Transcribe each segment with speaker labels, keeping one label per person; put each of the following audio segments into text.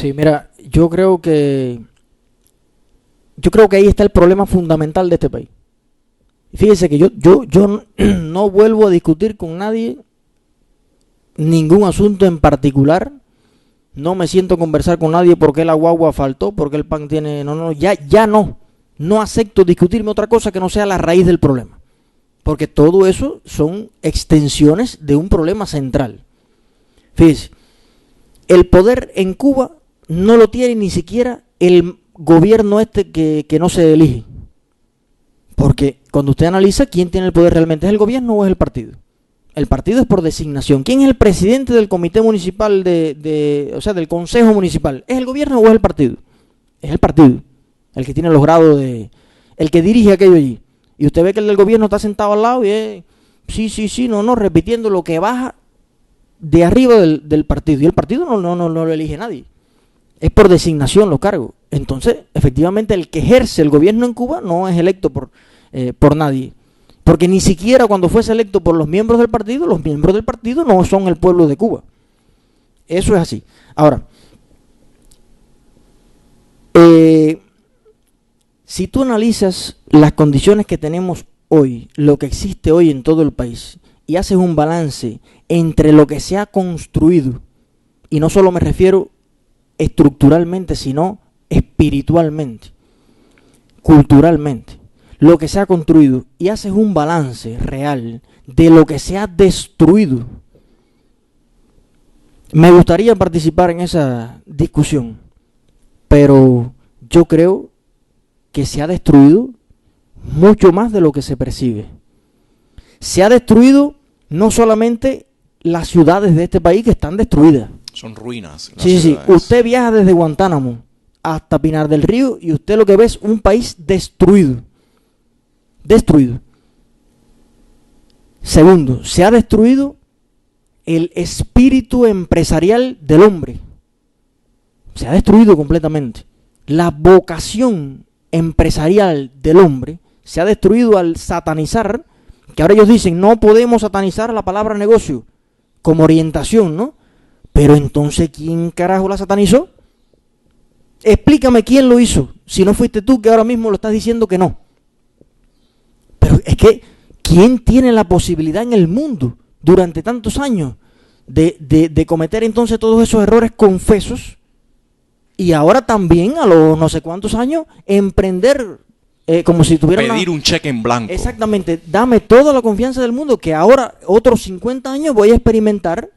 Speaker 1: Sí, mira, yo creo que ahí está el problema fundamental de este país. Fíjese que yo no vuelvo a discutir con nadie ningún asunto en particular. No me siento a conversar con nadie porque la guagua faltó, porque el pan tiene... No, ya no. No acepto discutirme otra cosa que no sea la raíz del problema. Porque todo eso son extensiones de un problema central. Fíjese, el poder en Cuba no lo tiene ni siquiera el gobierno que no se elige. Porque cuando usted analiza quién tiene el poder realmente, ¿es el gobierno o es el partido? El partido es por designación. ¿Quién es el presidente del comité municipal o sea, del consejo municipal? ¿Es el gobierno o es el partido? Es el partido, el que tiene los grados el que dirige aquello allí. Y usted ve que el del gobierno está sentado al lado y es, sí, no, repitiendo lo que baja de arriba del partido. Y el partido no lo elige nadie. Es por designación los cargos. Entonces, efectivamente, el que ejerce el gobierno en Cuba no es electo por nadie. Porque ni siquiera cuando fuese electo por los miembros del partido no son el pueblo de Cuba. Eso es así. Ahora, si tú analizas las condiciones que tenemos hoy, lo que existe hoy en todo el país, y haces un balance entre lo que se ha construido, y no solo me refiero estructuralmente, sino espiritualmente, culturalmente, lo que se ha construido, y haces un balance real de lo que se ha destruido, me gustaría participar en esa discusión, pero yo creo que se ha destruido mucho más de lo que se percibe. Se ha destruido no solamente las ciudades de este país que están destruidas.
Speaker 2: Son ruinas.
Speaker 1: Sí. Usted viaja desde Guantánamo hasta Pinar del Río y usted lo que ve es un país destruido. Destruido. Segundo, se ha destruido el espíritu empresarial del hombre. Se ha destruido completamente. La vocación empresarial del hombre se ha destruido al satanizar, que ahora ellos dicen, no podemos satanizar la palabra negocio como orientación, ¿no? Pero entonces, ¿quién carajo la satanizó? Explícame quién lo hizo, si no fuiste tú que ahora mismo lo estás diciendo que no. Pero es que, ¿quién tiene la posibilidad en el mundo durante tantos años de cometer entonces todos esos errores confesos? Y ahora también, a los no sé cuántos años, emprender como si tuviera
Speaker 2: pedir un cheque en blanco.
Speaker 1: Exactamente, dame toda la confianza del mundo que ahora, otros 50 años, voy a experimentar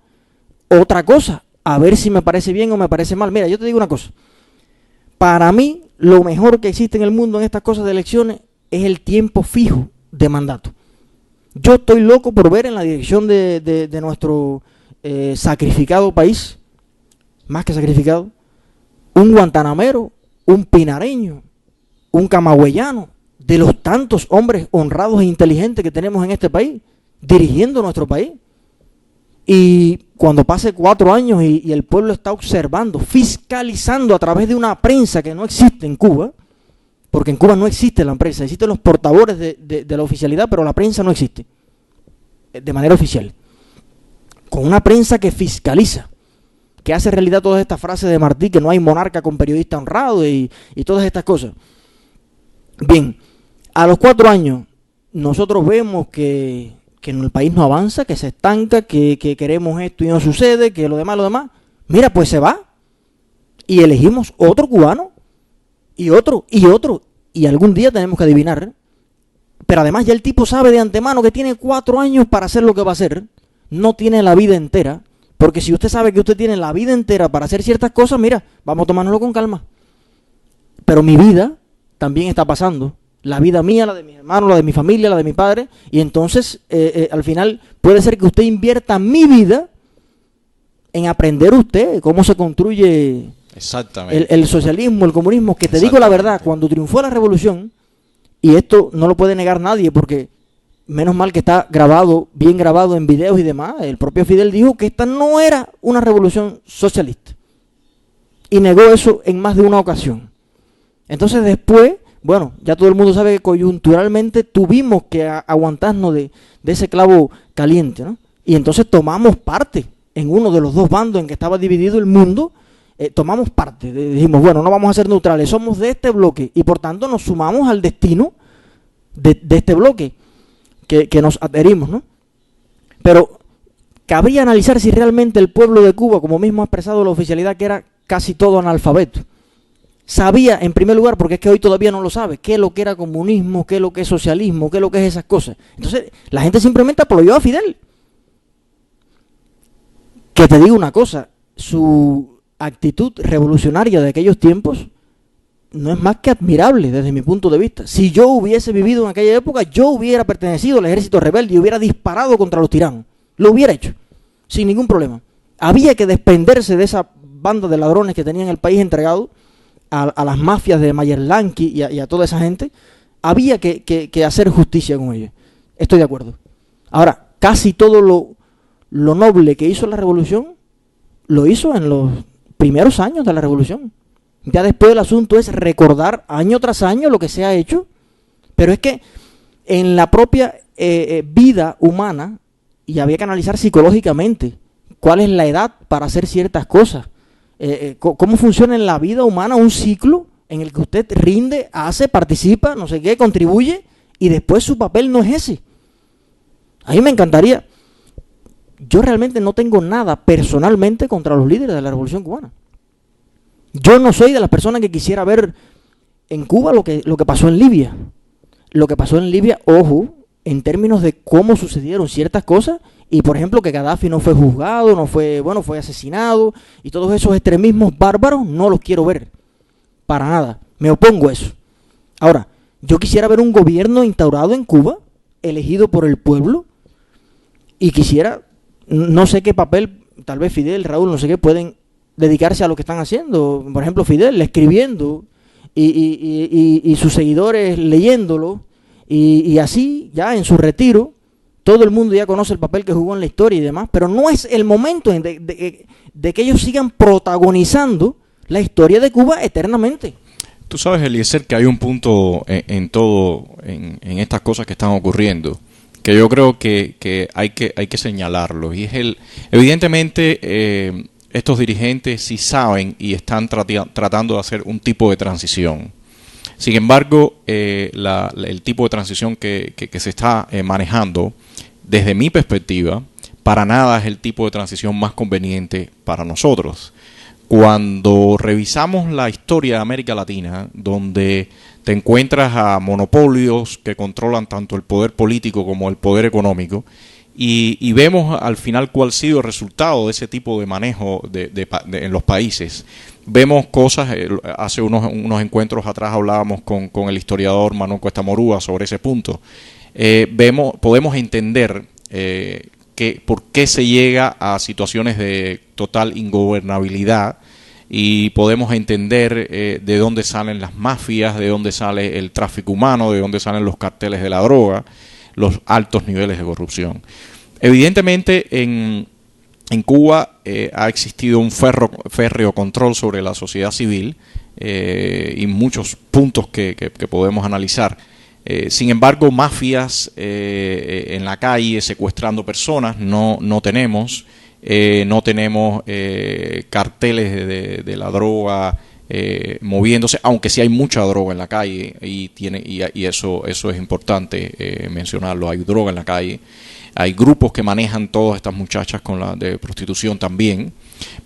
Speaker 1: otra cosa, a ver si me parece bien o me parece mal. Mira, yo te digo una cosa. Para mí, lo mejor que existe en el mundo en estas cosas de elecciones es el tiempo fijo de mandato. Yo estoy loco por ver en la dirección de nuestro sacrificado país, más que sacrificado, un guantanamero, un pinareño, un camagüeyano, de los tantos hombres honrados e inteligentes que tenemos en este país, dirigiendo nuestro país. Y cuando pase 4 años y el pueblo está observando, fiscalizando a través de una prensa que no existe en Cuba, porque en Cuba no existe la prensa, existen los portadores de la oficialidad, pero la prensa no existe, de manera oficial. Con una prensa que fiscaliza, que hace realidad todas estas frases de Martí, que no hay monarca con periodista honrado y todas estas cosas. Bien, a los 4 años nosotros vemos que en el país no avanza, que se estanca, que queremos esto y no sucede, que lo demás. Mira, pues se va y elegimos otro cubano y otro, y algún día tenemos que adivinar. Pero además ya el tipo sabe de antemano que tiene 4 años para hacer lo que va a hacer, no tiene la vida entera. Porque si usted sabe que usted tiene la vida entera para hacer ciertas cosas, mira, vamos a tomárnoslo con calma. Pero mi vida también está pasando. La vida mía, la de mis hermanos, la de mi familia, la de mi padre. Y entonces, al final, puede ser que usted invierta mi vida en aprender usted cómo se construye el socialismo, el comunismo. Que te digo la verdad, cuando triunfó la revolución, y esto no lo puede negar nadie porque... menos mal que está grabado, bien grabado en videos y demás. El propio Fidel dijo que esta no era una revolución socialista. Y negó eso en más de una ocasión. Entonces después, bueno, ya todo el mundo sabe que coyunturalmente tuvimos que aguantarnos de ese clavo caliente, ¿no? Y entonces tomamos parte en uno de los dos bandos en que estaba dividido el mundo tomamos parte, dijimos, bueno, no vamos a ser neutrales, somos de este bloque y por tanto nos sumamos al destino de este bloque que nos adherimos, ¿no? Pero cabría analizar si realmente el pueblo de Cuba, como mismo ha expresado la oficialidad, que era casi todo analfabeto, sabía, en primer lugar, porque es que hoy todavía no lo sabe, qué es lo que era comunismo, qué es lo que es socialismo, qué es lo que es esas cosas. Entonces, la gente simplemente apoyó a Fidel. Que te digo una cosa, su actitud revolucionaria de aquellos tiempos no es más que admirable desde mi punto de vista. Si yo hubiese vivido en aquella época, yo hubiera pertenecido al ejército rebelde y hubiera disparado contra los tiranos. Lo hubiera hecho, sin ningún problema. Había que desprenderse de esa banda de ladrones que tenían el país entregado a las mafias de Mayerlanki y a toda esa gente. Había que hacer justicia con ellos. Estoy de acuerdo. Ahora, casi todo lo noble que hizo la revolución, lo hizo en los primeros años de la revolución. Ya después el asunto es recordar año tras año lo que se ha hecho, pero es que en la propia vida humana, y había que analizar psicológicamente cuál es la edad para hacer ciertas cosas, cómo funciona en la vida humana un ciclo en el que usted rinde, hace, participa, no sé qué, contribuye, y después su papel no es ese. A mí me encantaría. Yo realmente no tengo nada personalmente contra los líderes de la Revolución Cubana. Yo no soy de las personas que quisiera ver en Cuba lo que pasó en Libia. Lo que pasó en Libia, ojo, en términos de cómo sucedieron ciertas cosas, y por ejemplo que Gaddafi no fue juzgado, fue asesinado, y todos esos extremismos bárbaros no los quiero ver. Para nada. Me opongo a eso. Ahora, yo quisiera ver un gobierno instaurado en Cuba, elegido por el pueblo, y quisiera, no sé qué papel, tal vez Fidel, Raúl, no sé qué, pueden dedicarse a lo que están haciendo. Por ejemplo, Fidel escribiendo y sus seguidores leyéndolo, y así, ya en su retiro, todo el mundo ya conoce el papel que jugó en la historia y demás, pero no es el momento de que ellos sigan protagonizando la historia de Cuba eternamente.
Speaker 2: Tú sabes, Eliezer, que hay un punto en estas cosas que están ocurriendo, que yo creo que hay que señalarlo, y es evidentemente estos dirigentes sí saben y están tratando de hacer un tipo de transición. Sin embargo, el tipo de transición que se está manejando, desde mi perspectiva, para nada es el tipo de transición más conveniente para nosotros. Cuando revisamos la historia de América Latina, donde te encuentras a monopolios que controlan tanto el poder político como el poder económico, y vemos al final cuál ha sido el resultado de ese tipo de manejo en los países. Vemos cosas, hace unos encuentros atrás hablábamos con el historiador Manuel Cuesta Morúa sobre ese punto. Podemos entender por qué se llega a situaciones de total ingobernabilidad, y podemos entender de dónde salen las mafias, de dónde sale el tráfico humano, de dónde salen los carteles de la droga, los altos niveles de corrupción. Evidentemente en Cuba ha existido un férreo control sobre la sociedad civil, y muchos puntos que podemos analizar. Sin embargo, mafias en la calle secuestrando personas no tenemos. No tenemos carteles de la droga moviéndose, aunque sí hay mucha droga en la calle, y eso es importante mencionarlo. Hay droga en la calle, hay grupos que manejan todas estas muchachas con la de prostitución también.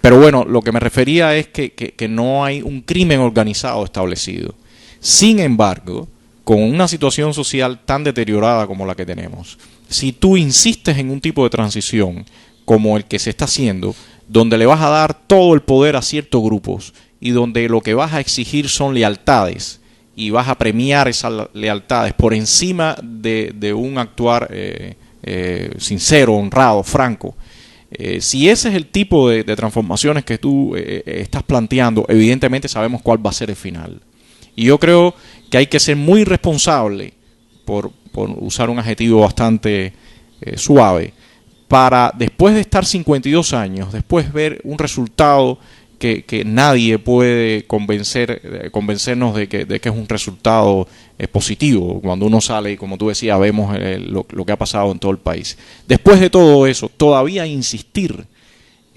Speaker 2: Pero bueno, lo que me refería es que no hay un crimen organizado establecido. Sin embargo, con una situación social tan deteriorada como la que tenemos, si tú insistes en un tipo de transición como el que se está haciendo, donde le vas a dar todo el poder a ciertos grupos y donde lo que vas a exigir son lealtades y vas a premiar esas lealtades por encima de un actuar sincero, honrado, franco. Si ese es el tipo de transformaciones que tú estás planteando, evidentemente sabemos cuál va a ser el final. Y yo creo que hay que ser muy responsable, por usar un adjetivo bastante suave, para después de estar 52 años, después ver un resultado que nadie puede convencernos de que es un resultado positivo. Cuando uno sale, y como tú decías, vemos lo que ha pasado en todo el país. Después de todo eso, todavía insistir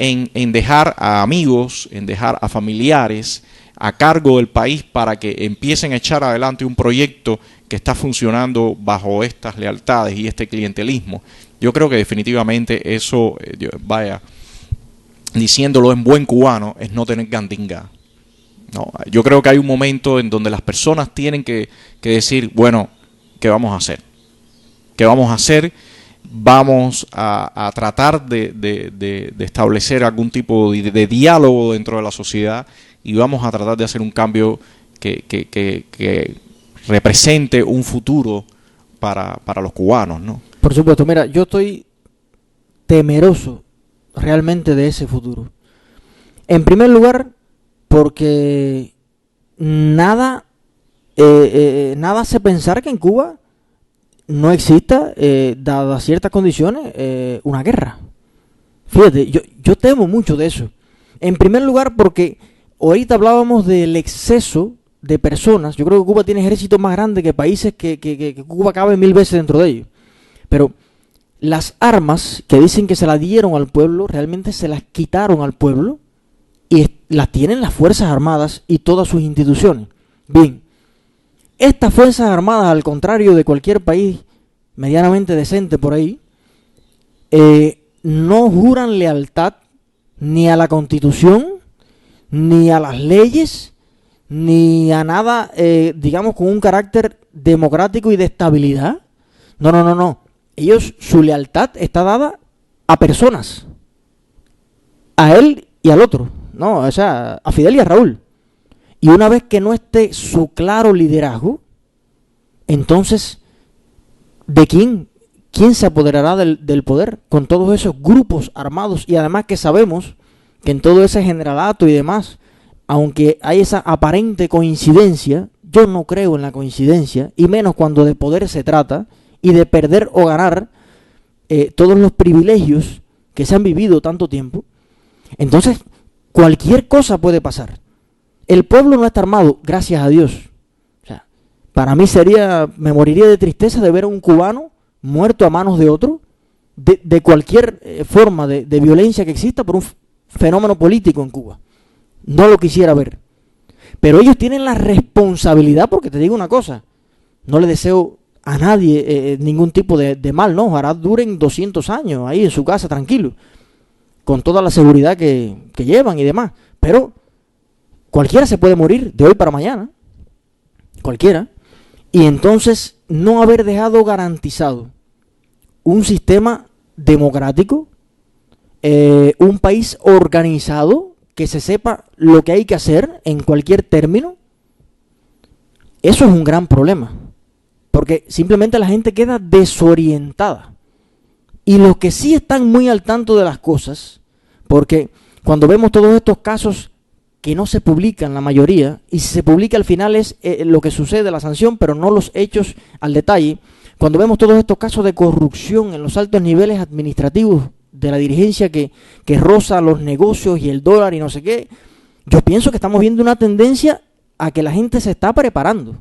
Speaker 2: en dejar a amigos, en dejar a familiares a cargo del país para que empiecen a echar adelante un proyecto que está funcionando bajo estas lealtades y este clientelismo. Yo creo que definitivamente eso, diciéndolo en buen cubano, es no tener gandinga. No, yo creo que hay un momento en donde las personas tienen que decir, bueno, ¿qué vamos a hacer? ¿Qué vamos a hacer? Vamos a tratar de establecer algún tipo de diálogo dentro de la sociedad y vamos a tratar de hacer un cambio que represente un futuro para los cubanos, ¿no?
Speaker 1: Por supuesto, mira, yo estoy temeroso realmente de ese futuro. En primer lugar, porque nada hace pensar que en Cuba no exista, dadas ciertas condiciones, una guerra. Fíjate, yo temo mucho de eso. En primer lugar, porque ahorita hablábamos del exceso de personas. Yo creo que Cuba tiene ejércitos más grandes que países que Cuba cabe 1000 veces dentro de ellos. Pero las armas que dicen que se las dieron al pueblo, realmente se las quitaron al pueblo y las tienen las Fuerzas Armadas y todas sus instituciones. Bien, estas Fuerzas Armadas, al contrario de cualquier país medianamente decente por ahí, no juran lealtad ni a la Constitución, ni a las leyes, ni a nada, digamos, con un carácter democrático y de estabilidad. No. Ellos, su lealtad está dada a personas, a él y al otro, no, o sea, a Fidel y a Raúl. Y una vez que no esté su claro liderazgo, entonces, ¿de quién se apoderará del poder con todos esos grupos armados? Y además que sabemos que en todo ese generalato y demás, aunque hay esa aparente coincidencia, yo no creo en la coincidencia, y menos cuando de poder se trata, y de perder o ganar todos los privilegios que se han vivido tanto tiempo. Entonces, cualquier cosa puede pasar. El pueblo no está armado, gracias a Dios. O sea, para mí me moriría de tristeza de ver a un cubano muerto a manos de otro, de cualquier forma de violencia que exista por un fenómeno político en Cuba. No lo quisiera ver. Pero ellos tienen la responsabilidad, porque te digo una cosa, no le deseo a nadie ningún tipo de mal, ¿no? Ojalá duren 200 años ahí en su casa tranquilo, con toda la seguridad que llevan y demás. Pero cualquiera se puede morir de hoy para mañana, cualquiera. Y entonces no haber dejado garantizado un sistema democrático, un país organizado, que se sepa lo que hay que hacer en cualquier término, eso es un gran problema. Porque simplemente la gente queda desorientada. Y los que sí están muy al tanto de las cosas, porque cuando vemos todos estos casos que no se publican la mayoría, y si se publica al final es lo que sucede, la sanción, pero no los hechos al detalle, cuando vemos todos estos casos de corrupción en los altos niveles administrativos de la dirigencia que roza los negocios y el dólar y no sé qué, yo pienso que estamos viendo una tendencia a que la gente se está preparando.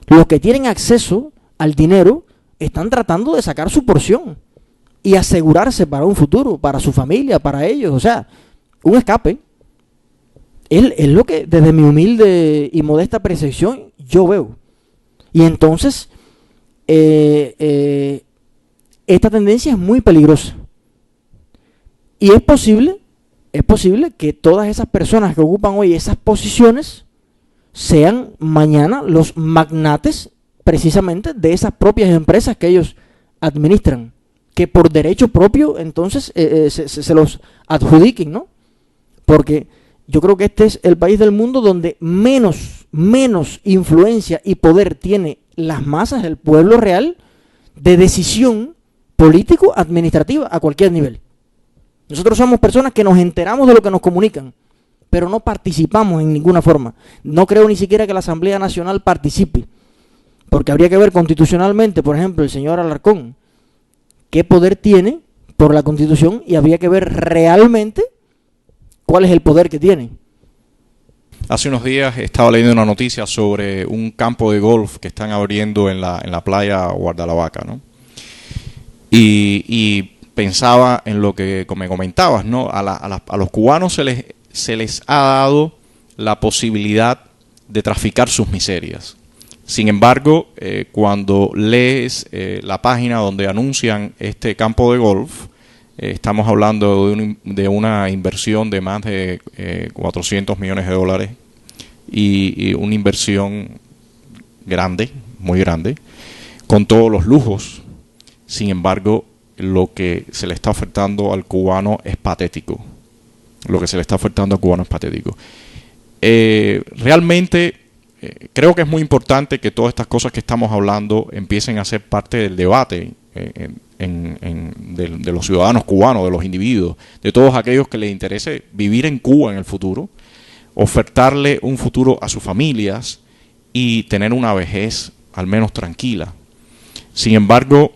Speaker 1: Los que tienen acceso al dinero están tratando de sacar su porción y asegurarse para un futuro, para su familia, para ellos. O sea, un escape. Es lo que desde mi humilde y modesta percepción yo veo. Y entonces, esta tendencia es muy peligrosa. Y es posible que todas esas personas que ocupan hoy esas posiciones sean mañana los magnates precisamente de esas propias empresas que ellos administran, que por derecho propio entonces se los adjudiquen, ¿no? Porque yo creo que este es el país del mundo donde menos influencia y poder tiene las masas, el pueblo real, de decisión político-administrativa a cualquier nivel. Nosotros somos personas que nos enteramos de lo que nos comunican, pero no participamos en ninguna forma. No creo ni siquiera que la Asamblea Nacional participe, porque habría que ver constitucionalmente, por ejemplo, el señor Alarcón, qué poder tiene por la Constitución, y habría que ver realmente cuál es el poder que tiene.
Speaker 2: Hace unos días estaba leyendo una noticia sobre un campo de golf que están abriendo en la playa Guardalavaca, ¿no? Y pensaba en lo que me comentabas, ¿no? A los cubanos se les ha dado la posibilidad de traficar sus miserias. Sin embargo, cuando lees la página donde anuncian este campo de golf, estamos hablando de una inversión de más de 400 millones de dólares y una inversión grande, muy grande, con todos los lujos. Sin embargo, lo que se le está ofertando al cubano es patético. Lo que se le está ofertando al cubano es patético. Realmente creo que es muy importante que todas estas cosas que estamos hablando empiecen a ser parte del debate de los ciudadanos cubanos, de los individuos, de todos aquellos que les interese vivir en Cuba en el futuro, ofertarle un futuro a sus familias y tener una vejez al menos tranquila. Sin embargo,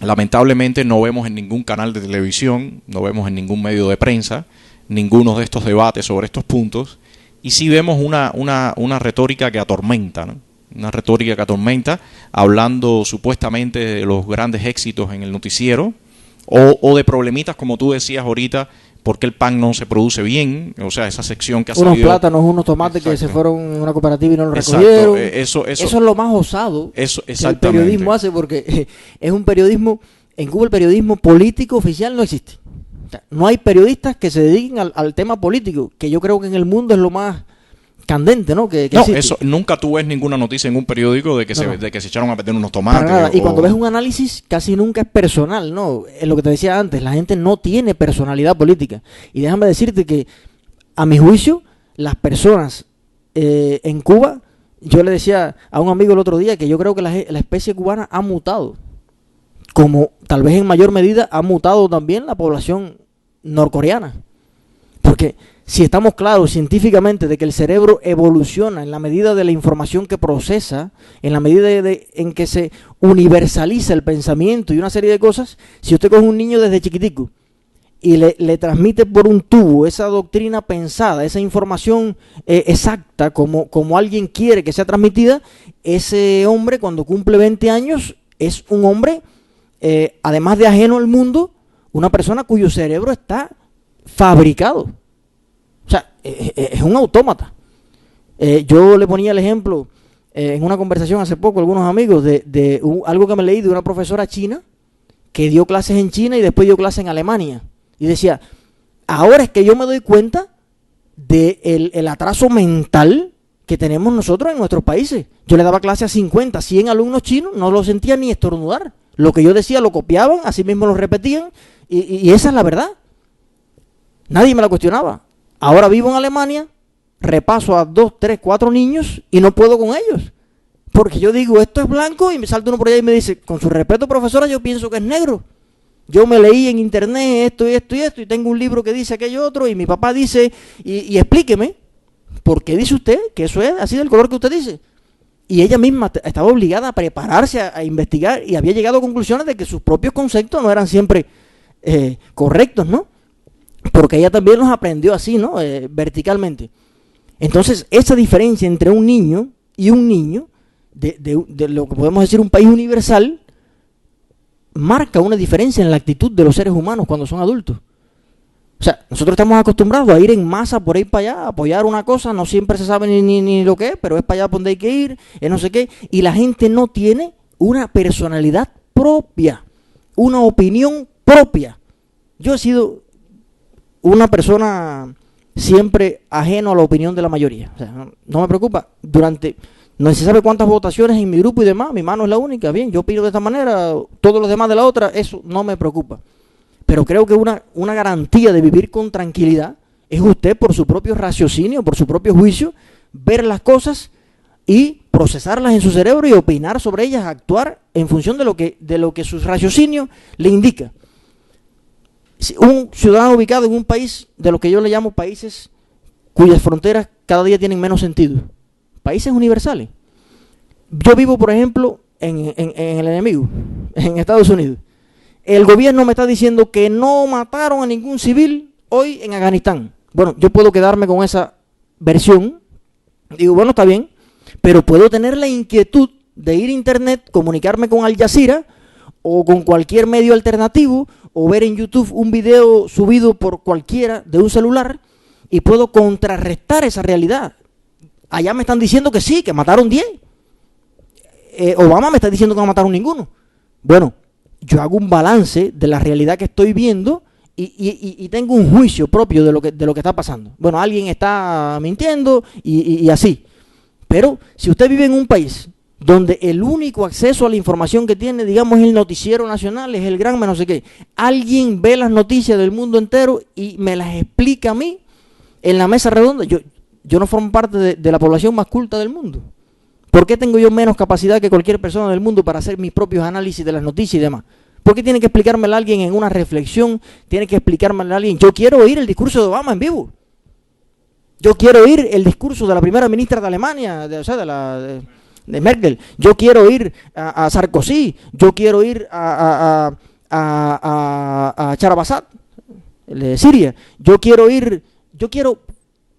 Speaker 2: lamentablemente no vemos en ningún canal de televisión, no vemos en ningún medio de prensa ninguno de estos debates sobre estos puntos, y sí vemos una retórica que atormenta, ¿no? Una retórica que atormenta, hablando supuestamente de los grandes éxitos en el noticiero, o de problemitas, como tú decías ahorita, porque el pan no se produce bien, o sea, esa sección que ha salido...
Speaker 1: Unos plátanos, unos tomates. Exacto. Que se fueron en una cooperativa y no lo
Speaker 2: Exacto.
Speaker 1: recogieron.
Speaker 2: Eso
Speaker 1: es lo más osado
Speaker 2: que
Speaker 1: el periodismo hace, porque es un periodismo... En Cuba el periodismo político oficial no existe. O sea, no hay periodistas que se dediquen al tema político, que yo creo que en el mundo es lo más candente, ¿no? Que
Speaker 2: no,
Speaker 1: existe.
Speaker 2: Eso, nunca tú ves ninguna noticia en un periódico de que se echaron a perder unos tomates.
Speaker 1: Para nada. Y cuando ves un análisis, casi nunca es personal, ¿no? Es lo que te decía antes, la gente no tiene personalidad política. Y déjame decirte que, a mi juicio, las personas en Cuba, yo le decía a un amigo el otro día que yo creo que la especie cubana ha mutado. Como tal vez en mayor medida ha mutado también la población norcoreana. Porque si estamos claros científicamente de que el cerebro evoluciona en la medida de la información que procesa, en la medida en que se universaliza el pensamiento y una serie de cosas, si usted coge un niño desde chiquitico y le transmite por un tubo esa doctrina pensada, esa información exacta como alguien quiere que sea transmitida, ese hombre cuando cumple 20 años es un hombre, además de ajeno al mundo, una persona cuyo cerebro está fabricado. O sea, es un autómata. Yo le ponía el ejemplo en una conversación hace poco, algunos amigos, de algo que me leí de una profesora china que dio clases en China y después dio clases en Alemania. Y decía, ahora es que yo me doy cuenta del atraso mental que tenemos nosotros en nuestros países. Yo le daba clase a 50, 100 alumnos chinos, no lo sentía ni estornudar. Lo que yo decía lo copiaban, así mismo lo repetían, y esa es la verdad. Nadie me la cuestionaba. Ahora vivo en Alemania, repaso a 2, 3, 4 niños y no puedo con ellos. Porque yo digo, esto es blanco, y me salta uno por allá y me dice, con su respeto, profesora, yo pienso que es negro. Yo me leí en internet esto y esto y esto, y tengo un libro que dice aquello otro, y mi papá dice, y explíqueme, ¿por qué dice usted que eso es así del color que usted dice? Y ella misma estaba obligada a prepararse, a investigar, y había llegado a conclusiones de que sus propios conceptos no eran siempre correctos, ¿no? Porque ella también los aprendió así, ¿no? Verticalmente. Entonces, esa diferencia entre un niño y un niño, de lo que podemos decir un país universal, marca una diferencia en la actitud de los seres humanos cuando son adultos. O sea, nosotros estamos acostumbrados a ir en masa por ahí para allá, a apoyar una cosa, no siempre se sabe ni lo que es, pero es para allá por donde hay que ir, no sé qué, y la gente no tiene una personalidad propia, una opinión propia. Yo he sido una persona siempre ajeno a la opinión de la mayoría. O sea, no me preocupa. Durante no se sabe cuántas votaciones en mi grupo y demás, mi mano es la única. Bien, yo opino de esta manera, todos los demás de la otra, eso no me preocupa. Pero creo que una garantía de vivir con tranquilidad es usted, por su propio raciocinio, por su propio juicio, ver las cosas y procesarlas en su cerebro y opinar sobre ellas, actuar en función de lo que su raciocinio le indica. Un ciudadano ubicado en un país de lo que yo le llamo países cuyas fronteras cada día tienen menos sentido, países universales. Yo vivo, por ejemplo, en el enemigo, en Estados Unidos. El gobierno me está diciendo que no mataron a ningún civil hoy en Afganistán. Bueno, yo puedo quedarme con esa versión. Digo, bueno, está bien, pero puedo tener la inquietud de ir a internet, comunicarme con Al Jazeera o con cualquier medio alternativo o ver en YouTube un video subido por cualquiera de un celular y puedo contrarrestar esa realidad. Allá me están diciendo que sí, que mataron 10. Obama me está diciendo que no mataron ninguno. Bueno, yo hago un balance de la realidad que estoy viendo y tengo un juicio propio de lo que está pasando. Bueno, alguien está mintiendo y así. Pero si usted vive en un país donde el único acceso a la información que tiene, digamos, es el noticiero nacional, es el gran no sé qué, alguien ve las noticias del mundo entero y me las explica a mí en la mesa redonda. Yo no formo parte de la población más culta del mundo. ¿Por qué tengo yo menos capacidad que cualquier persona del mundo para hacer mis propios análisis de las noticias y demás? ¿Por qué tiene que explicármelo a alguien en una reflexión? Tiene que explicármelo a alguien. Yo quiero oír el discurso de Obama en vivo. Yo quiero oír el discurso de la primera ministra de Alemania, de Merkel. Yo quiero oír a Sarkozy. Yo quiero oír a Charabasat, de Siria. Yo quiero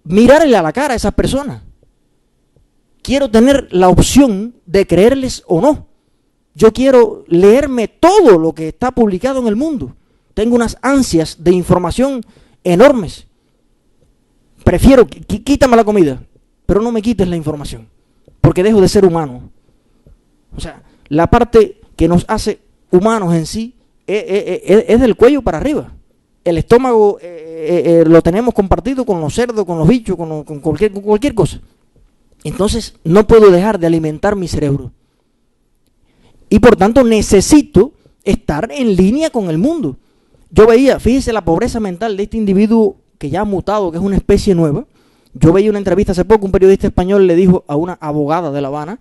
Speaker 1: mirarle a la cara a esas personas. Quiero tener la opción de creerles o no. Yo quiero leerme todo lo que está publicado en el mundo. Tengo unas ansias de información enormes. Prefiero, quítame la comida, pero no me quites la información, porque dejo de ser humano. O sea, la parte que nos hace humanos en sí es del cuello para arriba. El estómago lo tenemos compartido con los cerdos, con los bichos, con cualquier cosa. Entonces no puedo dejar de alimentar mi cerebro. Y por tanto necesito estar en línea con el mundo. Yo veía, fíjese la pobreza mental de este individuo que ya ha mutado, que es una especie nueva. Yo veía una entrevista hace poco, un periodista español le dijo a una abogada de La Habana,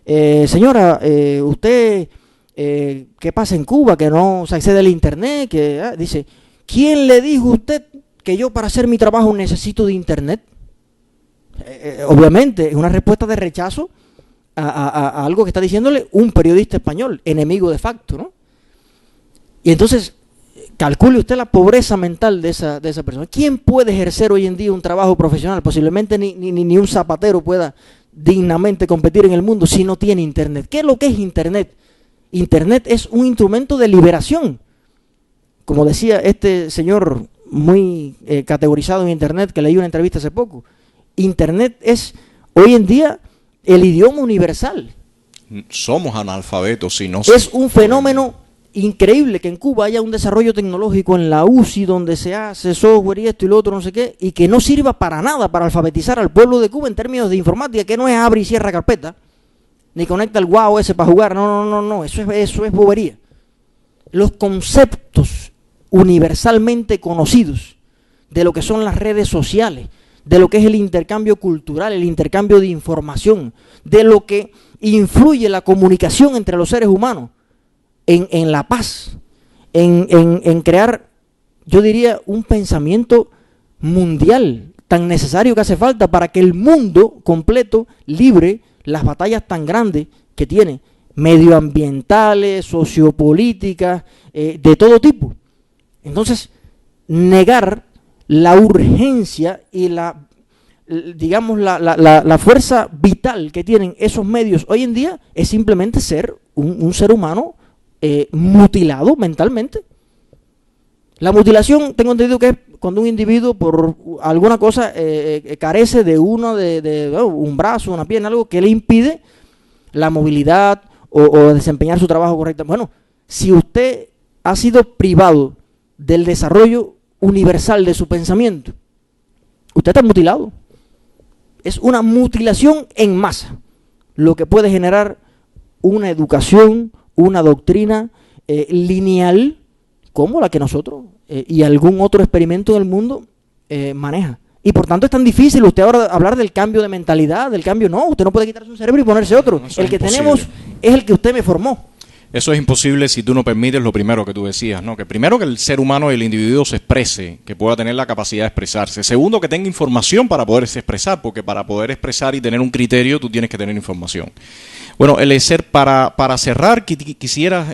Speaker 1: señora, usted, ¿qué pasa en Cuba? Que no se accede al internet, dice, ¿quién le dijo a usted que yo para hacer mi trabajo necesito de internet? Obviamente, es una respuesta de rechazo a algo que está diciéndole un periodista español, enemigo de facto, ¿no? Y entonces, calcule usted la pobreza mental de esa persona. ¿Quién puede ejercer hoy en día un trabajo profesional? Posiblemente ni un zapatero pueda dignamente competir en el mundo si no tiene internet. ¿Qué es lo que es internet? Internet es un instrumento de liberación. Como decía este señor muy categorizado en internet, que leí una entrevista hace poco, internet es hoy en día el idioma universal.
Speaker 2: Somos analfabetos si no...
Speaker 1: Es un fenómeno increíble que en Cuba haya un desarrollo tecnológico en la UCI donde se hace software y esto y lo otro, no sé qué, y que no sirva para nada para alfabetizar al pueblo de Cuba en términos de informática, que no es abre y cierra carpeta, ni conecta el guau ese para jugar, no, eso es bobería. Los conceptos universalmente conocidos de lo que son las redes sociales, de lo que es el intercambio cultural, el intercambio de información, de lo que influye la comunicación entre los seres humanos, en la paz, en crear, yo diría, un pensamiento mundial tan necesario que hace falta para que el mundo completo libre las batallas tan grandes que tiene, medioambientales, sociopolíticas, de todo tipo. Entonces, negar la urgencia y la fuerza vital que tienen esos medios hoy en día es simplemente ser un ser humano mutilado mentalmente. La mutilación, tengo entendido que es cuando un individuo por alguna cosa carece de un brazo, una pierna, algo que le impide la movilidad o desempeñar su trabajo correctamente. Bueno, si usted ha sido privado del desarrollo universal de su pensamiento, usted está mutilado. Es una mutilación en masa lo que puede generar una educación, una doctrina lineal como la que nosotros y algún otro experimento del mundo maneja. Y por tanto es tan difícil usted ahora hablar del cambio de mentalidad, del cambio. No, usted no puede quitarse un cerebro y ponerse otro.
Speaker 2: No,
Speaker 1: el que tenemos es el que usted me formó.
Speaker 2: Eso es imposible si tú no permites lo primero que tú decías, ¿no? Que primero que el ser humano y el individuo se exprese, que pueda tener la capacidad de expresarse. Segundo, que tenga información para poderse expresar, porque para poder expresar y tener un criterio tú tienes que tener información. Bueno, Eliezer, para cerrar, quisiera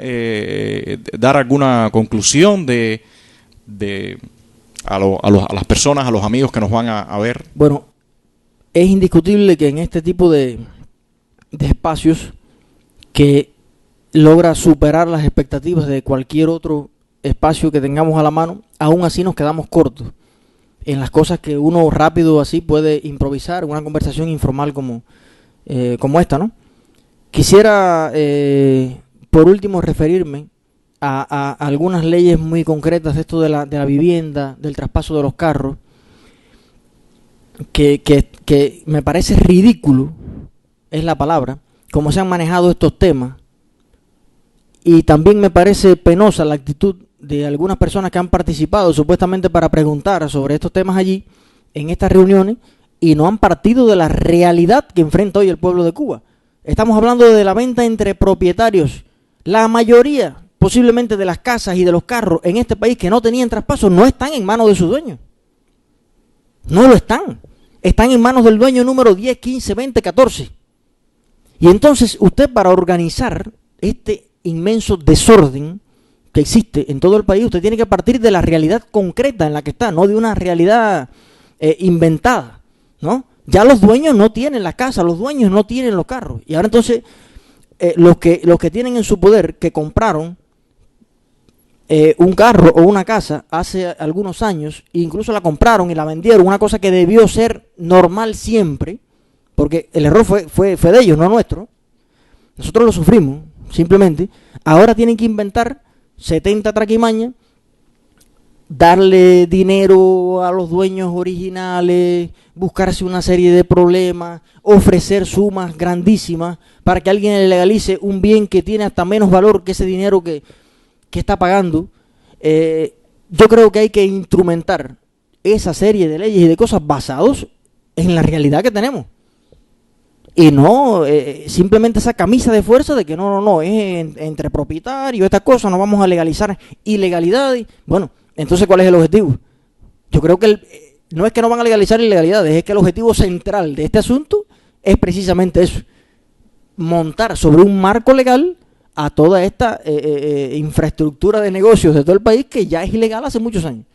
Speaker 2: dar alguna conclusión a las personas, a los amigos que nos van a ver.
Speaker 1: Bueno, es indiscutible que en este tipo de espacios que logra superar las expectativas de cualquier otro espacio que tengamos a la mano, aún así nos quedamos cortos en las cosas que uno rápido así puede improvisar, una conversación informal como esta, ¿no? Quisiera, por último, referirme a algunas leyes muy concretas de esto de la vivienda, del traspaso de los carros, que me parece ridículo, es la palabra, cómo se han manejado estos temas, y también me parece penosa la actitud de algunas personas que han participado supuestamente para preguntar sobre estos temas allí, en estas reuniones, y no han partido de la realidad que enfrenta hoy el pueblo de Cuba. Estamos hablando de la venta entre propietarios. La mayoría, posiblemente, de las casas y de los carros en este país que no tenían traspaso no están en manos de sus dueños. No lo están. Están en manos del dueño número 10, 15, 20, 14. Y entonces usted, para organizar este inmenso desorden que existe en todo el país, usted tiene que partir de la realidad concreta en la que está, no de una realidad inventada, ¿no? Ya los dueños no tienen la casa, los dueños no tienen los carros. Y ahora entonces los que tienen en su poder, que compraron un carro o una casa hace algunos años, e incluso la compraron y la vendieron, una cosa que debió ser normal siempre, porque el error fue de ellos, no nuestro. Nosotros lo sufrimos, simplemente. Ahora tienen que inventar 70 traquimañas, darle dinero a los dueños originales, buscarse una serie de problemas, ofrecer sumas grandísimas para que alguien le legalice un bien que tiene hasta menos valor que ese dinero que está pagando. Yo creo que hay que instrumentar esa serie de leyes y de cosas basados en la realidad que tenemos. Y no simplemente esa camisa de fuerza de que no, es entre propietarios, estas cosas, no vamos a legalizar ilegalidades. Bueno, entonces, ¿cuál es el objetivo? Yo creo que no es que no van a legalizar ilegalidades, es que el objetivo central de este asunto es precisamente eso: montar sobre un marco legal a toda esta infraestructura de negocios de todo el país que ya es ilegal hace muchos años.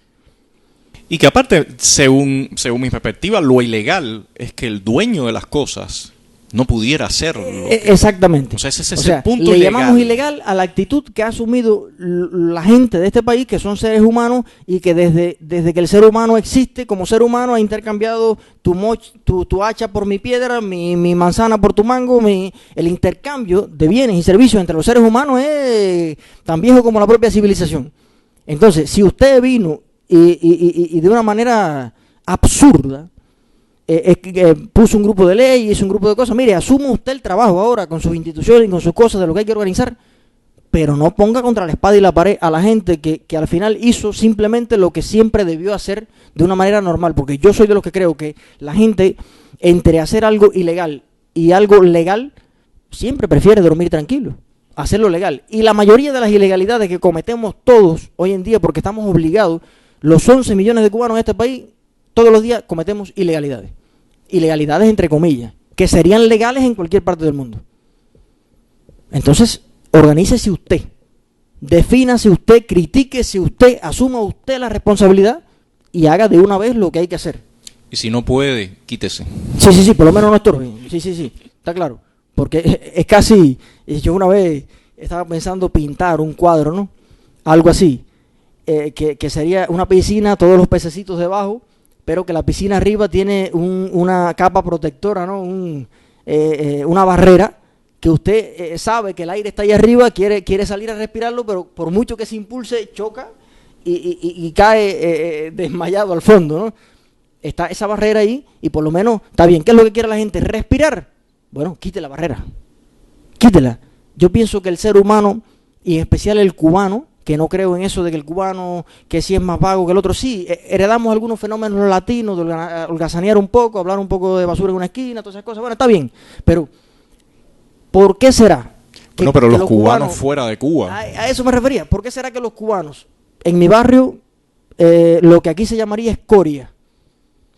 Speaker 2: Y que aparte, según mi perspectiva, lo ilegal es que el dueño de las cosas no pudiera hacerlo.
Speaker 1: Exactamente.
Speaker 2: O sea, ese es el punto
Speaker 1: le
Speaker 2: ilegal.
Speaker 1: llamamos ilegal a la actitud que ha asumido la gente de este país, que son seres humanos y que desde que el ser humano existe como ser humano ha intercambiado tu hacha por mi piedra, mi manzana por tu mango. El intercambio de bienes y servicios entre los seres humanos es tan viejo como la propia civilización. Entonces, si usted vino y de una manera absurda puso un grupo de ley, hizo un grupo de cosas, mire, asuma usted el trabajo ahora con sus instituciones y con sus cosas de lo que hay que organizar, pero no ponga contra la espada y la pared a la gente que al final hizo simplemente lo que siempre debió hacer de una manera normal, porque yo soy de los que creo que la gente, entre hacer algo ilegal y algo legal, siempre prefiere dormir tranquilo, hacerlo legal. Y la mayoría de las ilegalidades que cometemos todos hoy en día, porque estamos obligados, los 11 millones de cubanos en este país, todos los días cometemos ilegalidades. Ilegalidades entre comillas, que serían legales en cualquier parte del mundo. Entonces, organícese usted, defínase usted, critíquese usted, asuma usted la responsabilidad y haga de una vez lo que hay que hacer.
Speaker 2: Y si no puede, quítese.
Speaker 1: Sí, por lo menos no estorbe. Sí, está claro. Porque es casi, yo una vez estaba pensando pintar un cuadro, ¿no? Algo así, que sería una piscina, todos los pececitos debajo, pero que la piscina arriba tiene una capa protectora, ¿no? Una barrera, que usted sabe que el aire está ahí arriba, quiere salir a respirarlo, pero por mucho que se impulse, choca y cae desmayado al fondo, ¿no? Está esa barrera ahí y por lo menos está bien. ¿Qué es lo que quiere la gente? ¿Respirar? Bueno, quite la barrera. Quítela. Yo pienso que el ser humano, y en especial el cubano, que no creo en eso de que el cubano, que sí es más vago que el otro, sí, heredamos algunos fenómenos latinos, de holgazanear un poco, hablar un poco de basura en una esquina, todas esas cosas, bueno, está bien, pero ¿por qué será?
Speaker 2: Bueno, pero los cubanos fuera de Cuba.
Speaker 1: A eso me refería. ¿Por qué será que los cubanos, en mi barrio, lo que aquí se llamaría escoria,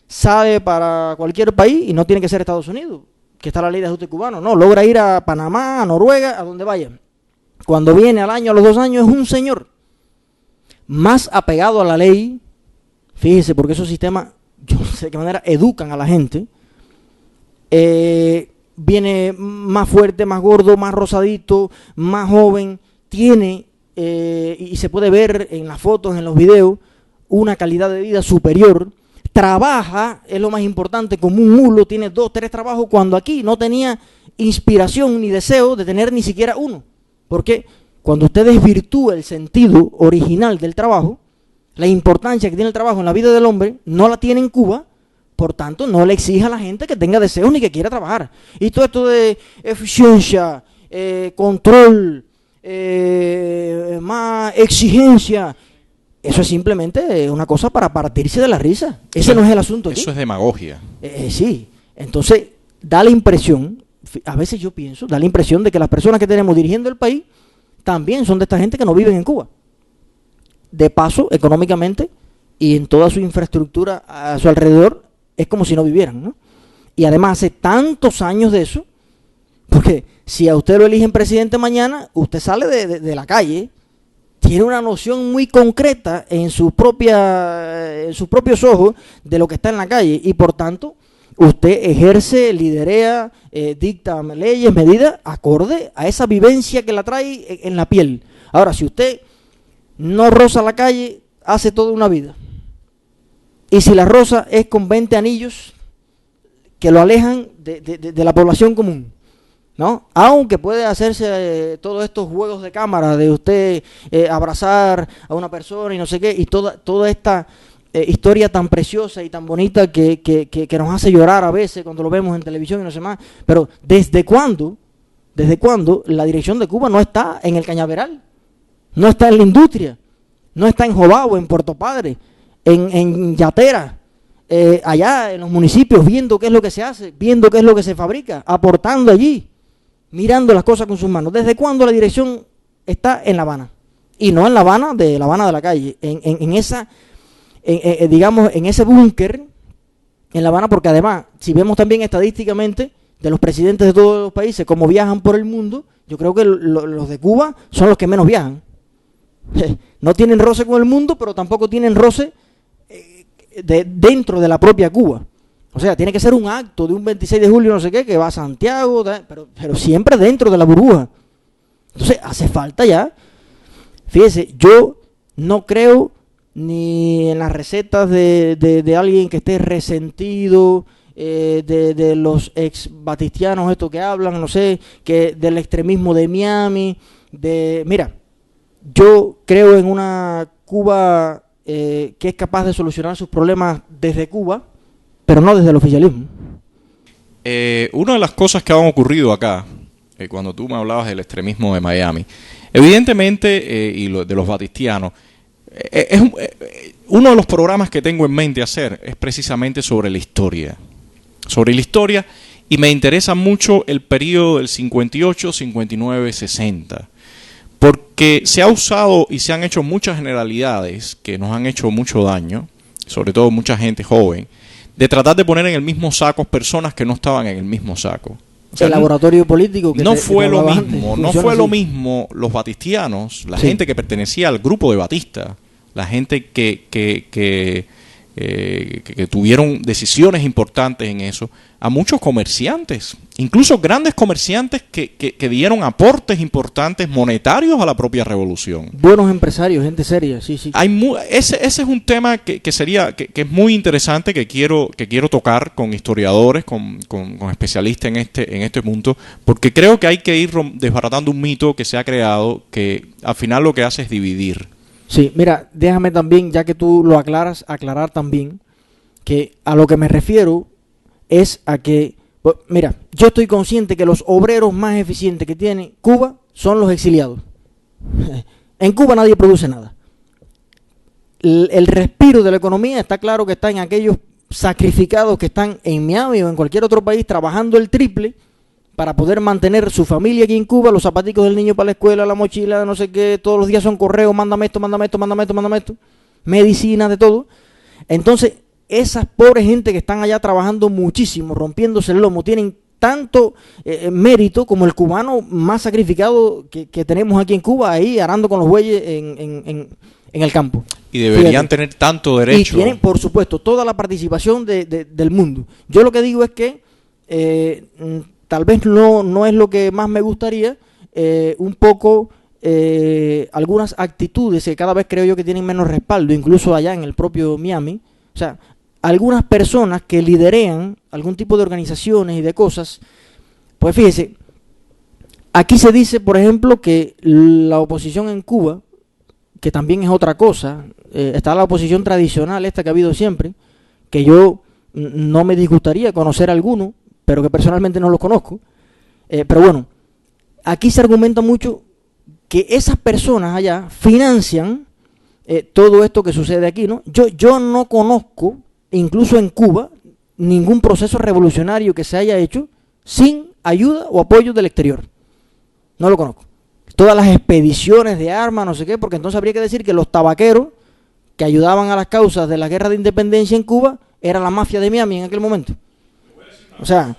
Speaker 1: sale para cualquier país y no tiene que ser Estados Unidos, que está la ley de ajuste cubano, no, logra ir a Panamá, a Noruega, a donde vaya? Cuando viene al año, a los 2 años, es un señor más apegado a la ley. Fíjese, porque esos sistemas, yo no sé de qué manera, educan a la gente. Viene más fuerte, más gordo, más rosadito, más joven. Tiene y se puede ver en las fotos, en los videos, una calidad de vida superior. Trabaja, es lo más importante, como un mulo, tiene 2, 3 trabajos, cuando aquí no tenía inspiración ni deseo de tener ni siquiera uno. Porque cuando usted desvirtúa el sentido original del trabajo, la importancia que tiene el trabajo en la vida del hombre, no la tiene en Cuba. Por tanto, no le exija a la gente que tenga deseos ni que quiera trabajar. Y todo esto de eficiencia, control, más exigencia, eso es simplemente una cosa para partirse de la risa. Ese no es el asunto aquí.
Speaker 2: Eso es demagogia.
Speaker 1: Sí. Entonces, da la impresión, a veces yo pienso, da la impresión de que las personas que tenemos dirigiendo el país también son de esta gente que no viven en Cuba. De paso, económicamente y en toda su infraestructura a su alrededor, es como si no vivieran, ¿no? Y además hace tantos años de eso, porque si a usted lo eligen presidente mañana, usted sale de la calle, tiene una noción muy concreta en sus propios ojos de lo que está en la calle, y por tanto, usted ejerce, liderea, dicta leyes, medidas, acorde a esa vivencia que la trae en la piel. Ahora, si usted no roza la calle, hace toda una vida. Y si la roza es con 20 anillos que lo alejan de la población común, ¿no? Aunque puede hacerse todos estos juegos de cámara de usted abrazar a una persona y no sé qué, y toda esta historia tan preciosa y tan bonita que nos hace llorar a veces cuando lo vemos en televisión y no sé más. Pero ¿desde cuándo la dirección de Cuba no está en el cañaveral? No está en la industria, no está en Jobao, en Puerto Padre, en Yatera, allá en los municipios, viendo qué es lo que se hace, viendo qué es lo que se fabrica, aportando allí, mirando las cosas con sus manos. ¿Desde cuándo la dirección está en La Habana? Y no en La Habana de la calle, digamos, en ese búnker en La Habana, porque además, si vemos también estadísticamente de los presidentes de todos los países, cómo viajan por el mundo, yo creo que los de Cuba son los que menos viajan. No tienen roce con el mundo, pero tampoco tienen roce dentro de la propia Cuba. O sea, tiene que ser un acto de un 26 de julio, no sé qué, que va a Santiago, pero siempre dentro de la burbuja. Entonces, hace falta ya. Fíjese, yo no creo ni en las recetas de alguien que esté resentido, de los ex batistianos estos que hablan, no sé, que del extremismo de Miami, mira, yo creo en una Cuba que es capaz de solucionar sus problemas desde Cuba, pero no desde el oficialismo.
Speaker 2: Una de las cosas que han ocurrido acá, cuando tú me hablabas del extremismo de Miami, evidentemente, y de los batistianos, uno de los programas que tengo en mente hacer es precisamente sobre la historia. Y me interesa mucho el periodo del 58, 59, 60. Porque se ha usado y se han hecho muchas generalidades que nos han hecho mucho daño, sobre todo mucha gente joven, de tratar de poner en el mismo saco personas que no estaban en el mismo saco. O sea,
Speaker 1: el laboratorio político que
Speaker 2: no fue lo mismo,
Speaker 1: antes,
Speaker 2: no fue
Speaker 1: así.
Speaker 2: lo mismo los batistianos, la gente que pertenecía al grupo de Batista, la gente que tuvieron decisiones importantes en eso, a muchos comerciantes, incluso grandes comerciantes que dieron aportes importantes monetarios a la propia revolución.
Speaker 1: Buenos empresarios, gente seria, sí.
Speaker 2: Ese es un tema que es muy interesante, que quiero tocar con historiadores, con especialistas en este punto, porque creo que hay que ir desbaratando un mito que se ha creado, que al final lo que hace es dividir.
Speaker 1: Sí, mira, déjame también, ya que tú lo aclarar también, que a lo que me refiero es a que, mira, yo estoy consciente que los obreros más eficientes que tiene Cuba son los exiliados. En Cuba nadie produce nada. El respiro de la economía está claro que está en aquellos sacrificados que están en Miami o en cualquier otro país trabajando el triple para poder mantener su familia aquí en Cuba, los zapaticos del niño para la escuela, la mochila, no sé qué, todos los días son correos, mándame esto, medicina, de todo. Entonces, esas pobres gente que están allá trabajando muchísimo, rompiéndose el lomo, tienen tanto mérito como el cubano más sacrificado que tenemos aquí en Cuba, ahí arando con los bueyes en el campo.
Speaker 2: Y deberían tener tanto derecho.
Speaker 1: Y tienen, por supuesto, toda la participación del mundo. Yo lo que digo es que tal vez no es lo que más me gustaría, un poco algunas actitudes que cada vez creo yo que tienen menos respaldo, incluso allá en el propio Miami. O sea, algunas personas que liderean algún tipo de organizaciones y de cosas, pues fíjese, aquí se dice, por ejemplo, que la oposición en Cuba, que también es otra cosa, está la oposición tradicional, esta que ha habido siempre, que yo no me disgustaría conocer alguno, pero que personalmente no los conozco. Pero bueno, aquí se argumenta mucho que esas personas allá financian todo esto que sucede aquí, ¿no? Yo no conozco, incluso en Cuba, ningún proceso revolucionario que se haya hecho sin ayuda o apoyo del exterior. No lo conozco. Todas las expediciones de armas, no sé qué, porque entonces habría que decir que los tabaqueros que ayudaban a las causas de la guerra de independencia en Cuba era la mafia de Miami en aquel momento. O sea,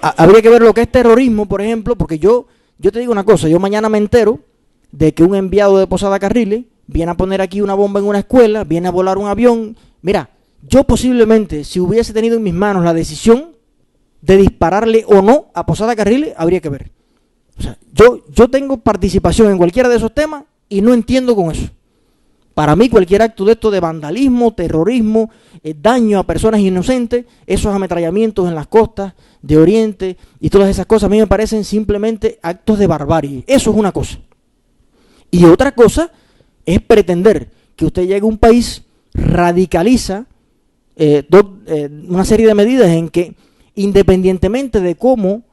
Speaker 1: habría que ver lo que es terrorismo, por ejemplo, porque yo te digo una cosa, yo mañana me entero de que un enviado de Posada Carriles viene a poner aquí una bomba en una escuela, viene a volar un avión. Mira, yo posiblemente, si hubiese tenido en mis manos la decisión de dispararle o no a Posada Carriles, habría que ver. O sea, yo tengo participación en cualquiera de esos temas y no entiendo con eso. Para mí cualquier acto de esto de vandalismo, terrorismo, daño a personas inocentes, esos ametrallamientos en las costas de Oriente y todas esas cosas a mí me parecen simplemente actos de barbarie. Eso es una cosa. Y otra cosa es pretender que usted llegue a un país, radicaliza una serie de medidas en que independientemente de cómo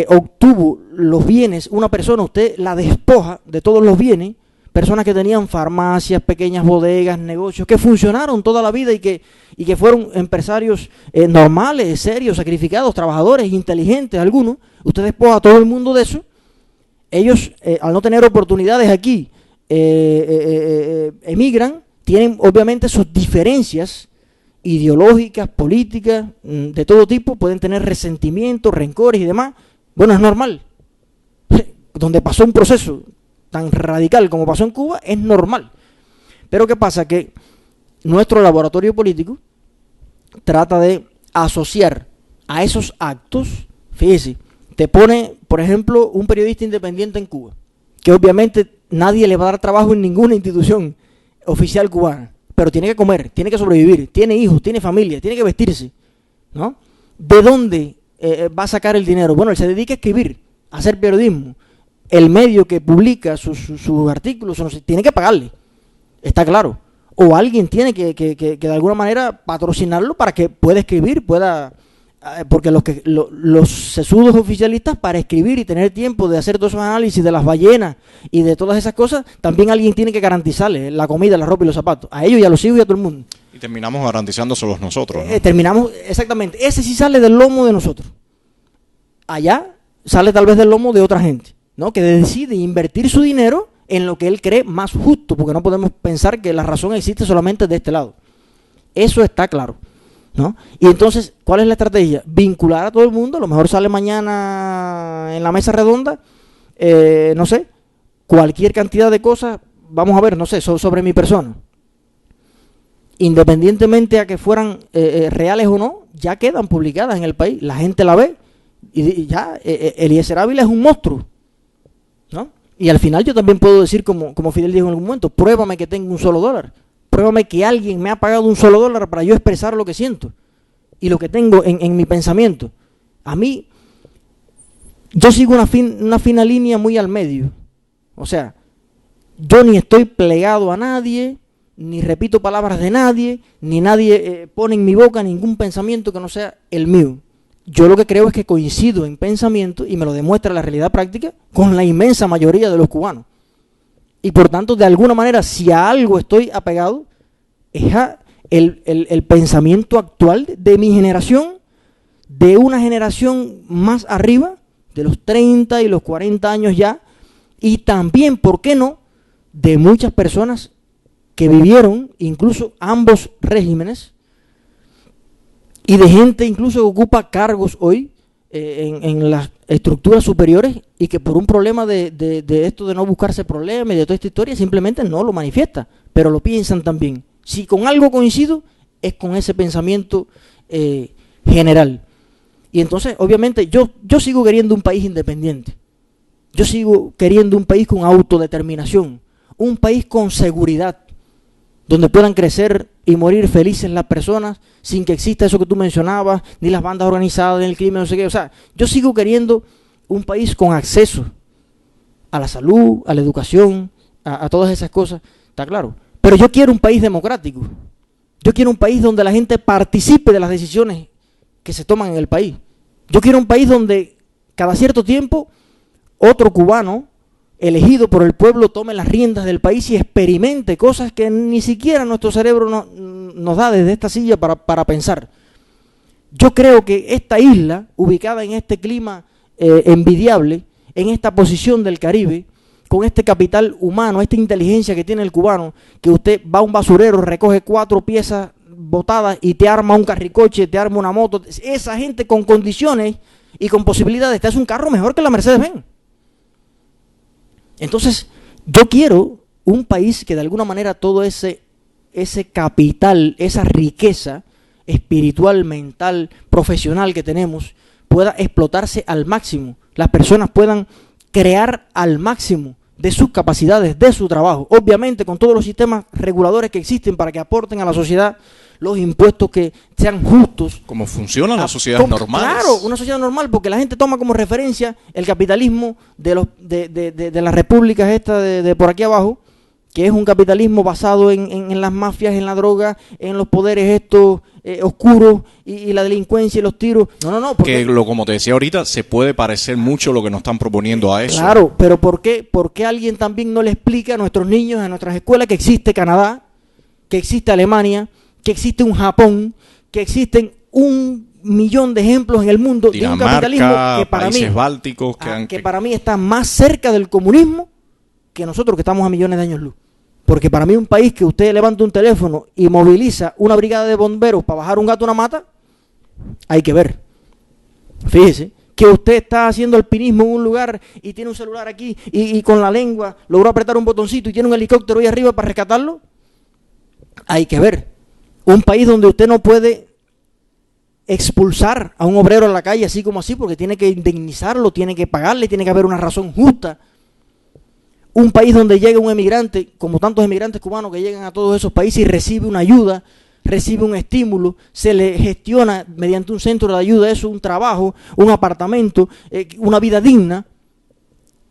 Speaker 1: obtuvo los bienes una persona, usted la despoja de todos los bienes. Personas que tenían farmacias, pequeñas bodegas, negocios, que funcionaron toda la vida y que fueron empresarios normales, serios, sacrificados, trabajadores, inteligentes, algunos. Usted despoja a todo el mundo de eso. Ellos, al no tener oportunidades aquí, emigran, tienen obviamente sus diferencias ideológicas, políticas, de todo tipo, pueden tener resentimientos, rencores y demás. Bueno, es normal. Donde pasó un proceso tan radical como pasó en Cuba, es normal. Pero ¿qué pasa? Que nuestro laboratorio político trata de asociar a esos actos, fíjese, te pone, por ejemplo, un periodista independiente en Cuba, que obviamente nadie le va a dar trabajo en ninguna institución oficial cubana, pero tiene que comer, tiene que sobrevivir, tiene hijos, tiene familia, tiene que vestirse, ¿no? ¿De dónde va a sacar el dinero? Bueno, él se dedica a escribir, a hacer periodismo. El medio que publica sus artículos tiene que pagarle, está claro. O alguien tiene que de alguna manera patrocinarlo para que pueda escribir, porque los sesudos oficialistas, para escribir y tener tiempo de hacer todos esos análisis de las ballenas y de todas esas cosas, también alguien tiene que garantizarle la comida, la ropa y los zapatos, a ellos y a los hijos y a todo el mundo.
Speaker 2: Y terminamos garantizándoselos nosotros, ¿no?
Speaker 1: Terminamos, exactamente, ese sí sale del lomo de nosotros. Allá sale tal vez del lomo de otra gente, ¿no? Que decide invertir su dinero en lo que él cree más justo, porque no podemos pensar que la razón existe solamente de este lado. Eso está claro, ¿no? Y entonces, ¿cuál es la estrategia? Vincular a todo el mundo. A lo mejor sale mañana en la mesa redonda, no sé, cualquier cantidad de cosas, vamos a ver, no sé, sobre mi persona. Independientemente a que fueran reales o no, ya quedan publicadas en el país. La gente la ve y ya, Eliezer Ávila es un monstruo, ¿no? Y al final yo también puedo decir, como Fidel dijo en algún momento, pruébame que tengo $1, pruébame que alguien me ha pagado $1 para yo expresar lo que siento y lo que tengo en mi pensamiento. A mí, yo sigo una fina línea muy al medio. O sea, yo ni estoy plegado a nadie, ni repito palabras de nadie, ni nadie pone en mi boca ningún pensamiento que no sea el mío. Yo lo que creo es que coincido en pensamiento, y me lo demuestra la realidad práctica, con la inmensa mayoría de los cubanos. Y por tanto, de alguna manera, si a algo estoy apegado, es a el pensamiento actual de mi generación, de una generación más arriba, de los 30 y los 40 años ya, y también, ¿por qué no?, de muchas personas que vivieron incluso ambos regímenes, y de gente incluso que ocupa cargos hoy en las estructuras superiores y que por un problema de esto de no buscarse problemas y de toda esta historia simplemente no lo manifiesta, pero lo piensan también. Si con algo coincido es con ese pensamiento general. Y entonces obviamente yo sigo queriendo un país independiente, Yo sigo queriendo un país con autodeterminación, un país con seguridad, donde puedan crecer y morir felices las personas sin que exista eso que tú mencionabas, ni las bandas organizadas, ni el crimen, no sé qué. O sea, yo sigo queriendo un país con acceso a la salud, a la educación, a todas esas cosas, está claro. Pero yo quiero un país democrático. Yo quiero un país donde la gente participe de las decisiones que se toman en el país. Yo quiero un país donde cada cierto tiempo otro cubano elegido por el pueblo tome las riendas del país y experimente cosas que ni siquiera nuestro cerebro nos da desde esta silla para pensar. Yo creo que esta isla, ubicada en este clima envidiable, en esta posición del Caribe, con este capital humano, esta inteligencia que tiene el cubano, que usted va a un basurero, recoge 4 piezas botadas y te arma un carricoche, te arma una moto. Esa gente con condiciones y con posibilidades te hace un carro mejor que la Mercedes-Benz. Entonces, yo quiero un país que de alguna manera todo ese capital, esa riqueza espiritual, mental, profesional que tenemos, pueda explotarse al máximo. Las personas puedan crear al máximo de sus capacidades, de su trabajo. Obviamente con todos los sistemas reguladores que existen para que aporten a la sociedad los impuestos que sean justos.
Speaker 2: Como funcionan las sociedades normales.
Speaker 1: Claro, una sociedad normal, porque la gente toma como referencia el capitalismo de las repúblicas estas de por aquí abajo, que es un capitalismo basado en las mafias, en la droga, en los poderes estos oscuros y la delincuencia y los tiros. No.
Speaker 2: Que como te decía ahorita, se puede parecer mucho lo que nos están proponiendo a eso.
Speaker 1: Claro, pero ¿por qué alguien también no le explica a nuestros niños, a nuestras escuelas, que existe Canadá, que existe Alemania, que existe un Japón, que existen 1.000.000 de ejemplos en el mundo
Speaker 2: Dinamarca,
Speaker 1: de un capitalismo que para
Speaker 2: países
Speaker 1: mí,
Speaker 2: bálticos
Speaker 1: que para mí está más cerca del comunismo que nosotros, que estamos a millones de años luz? Porque para mí un país que usted levanta un teléfono y moviliza una brigada de bomberos para bajar un gato a una mata, hay que ver. Fíjese que usted está haciendo alpinismo en un lugar y tiene un celular aquí y con la lengua logró apretar un botoncito y tiene un helicóptero ahí arriba para rescatarlo. Hay que ver. Un país donde usted no puede expulsar a un obrero a la calle así como así, porque tiene que indemnizarlo, tiene que pagarle, tiene que haber una razón justa. Un país donde llega un emigrante, como tantos emigrantes cubanos que llegan a todos esos países y recibe una ayuda, recibe un estímulo, se le gestiona mediante un centro de ayuda, eso, un trabajo, un apartamento, una vida digna.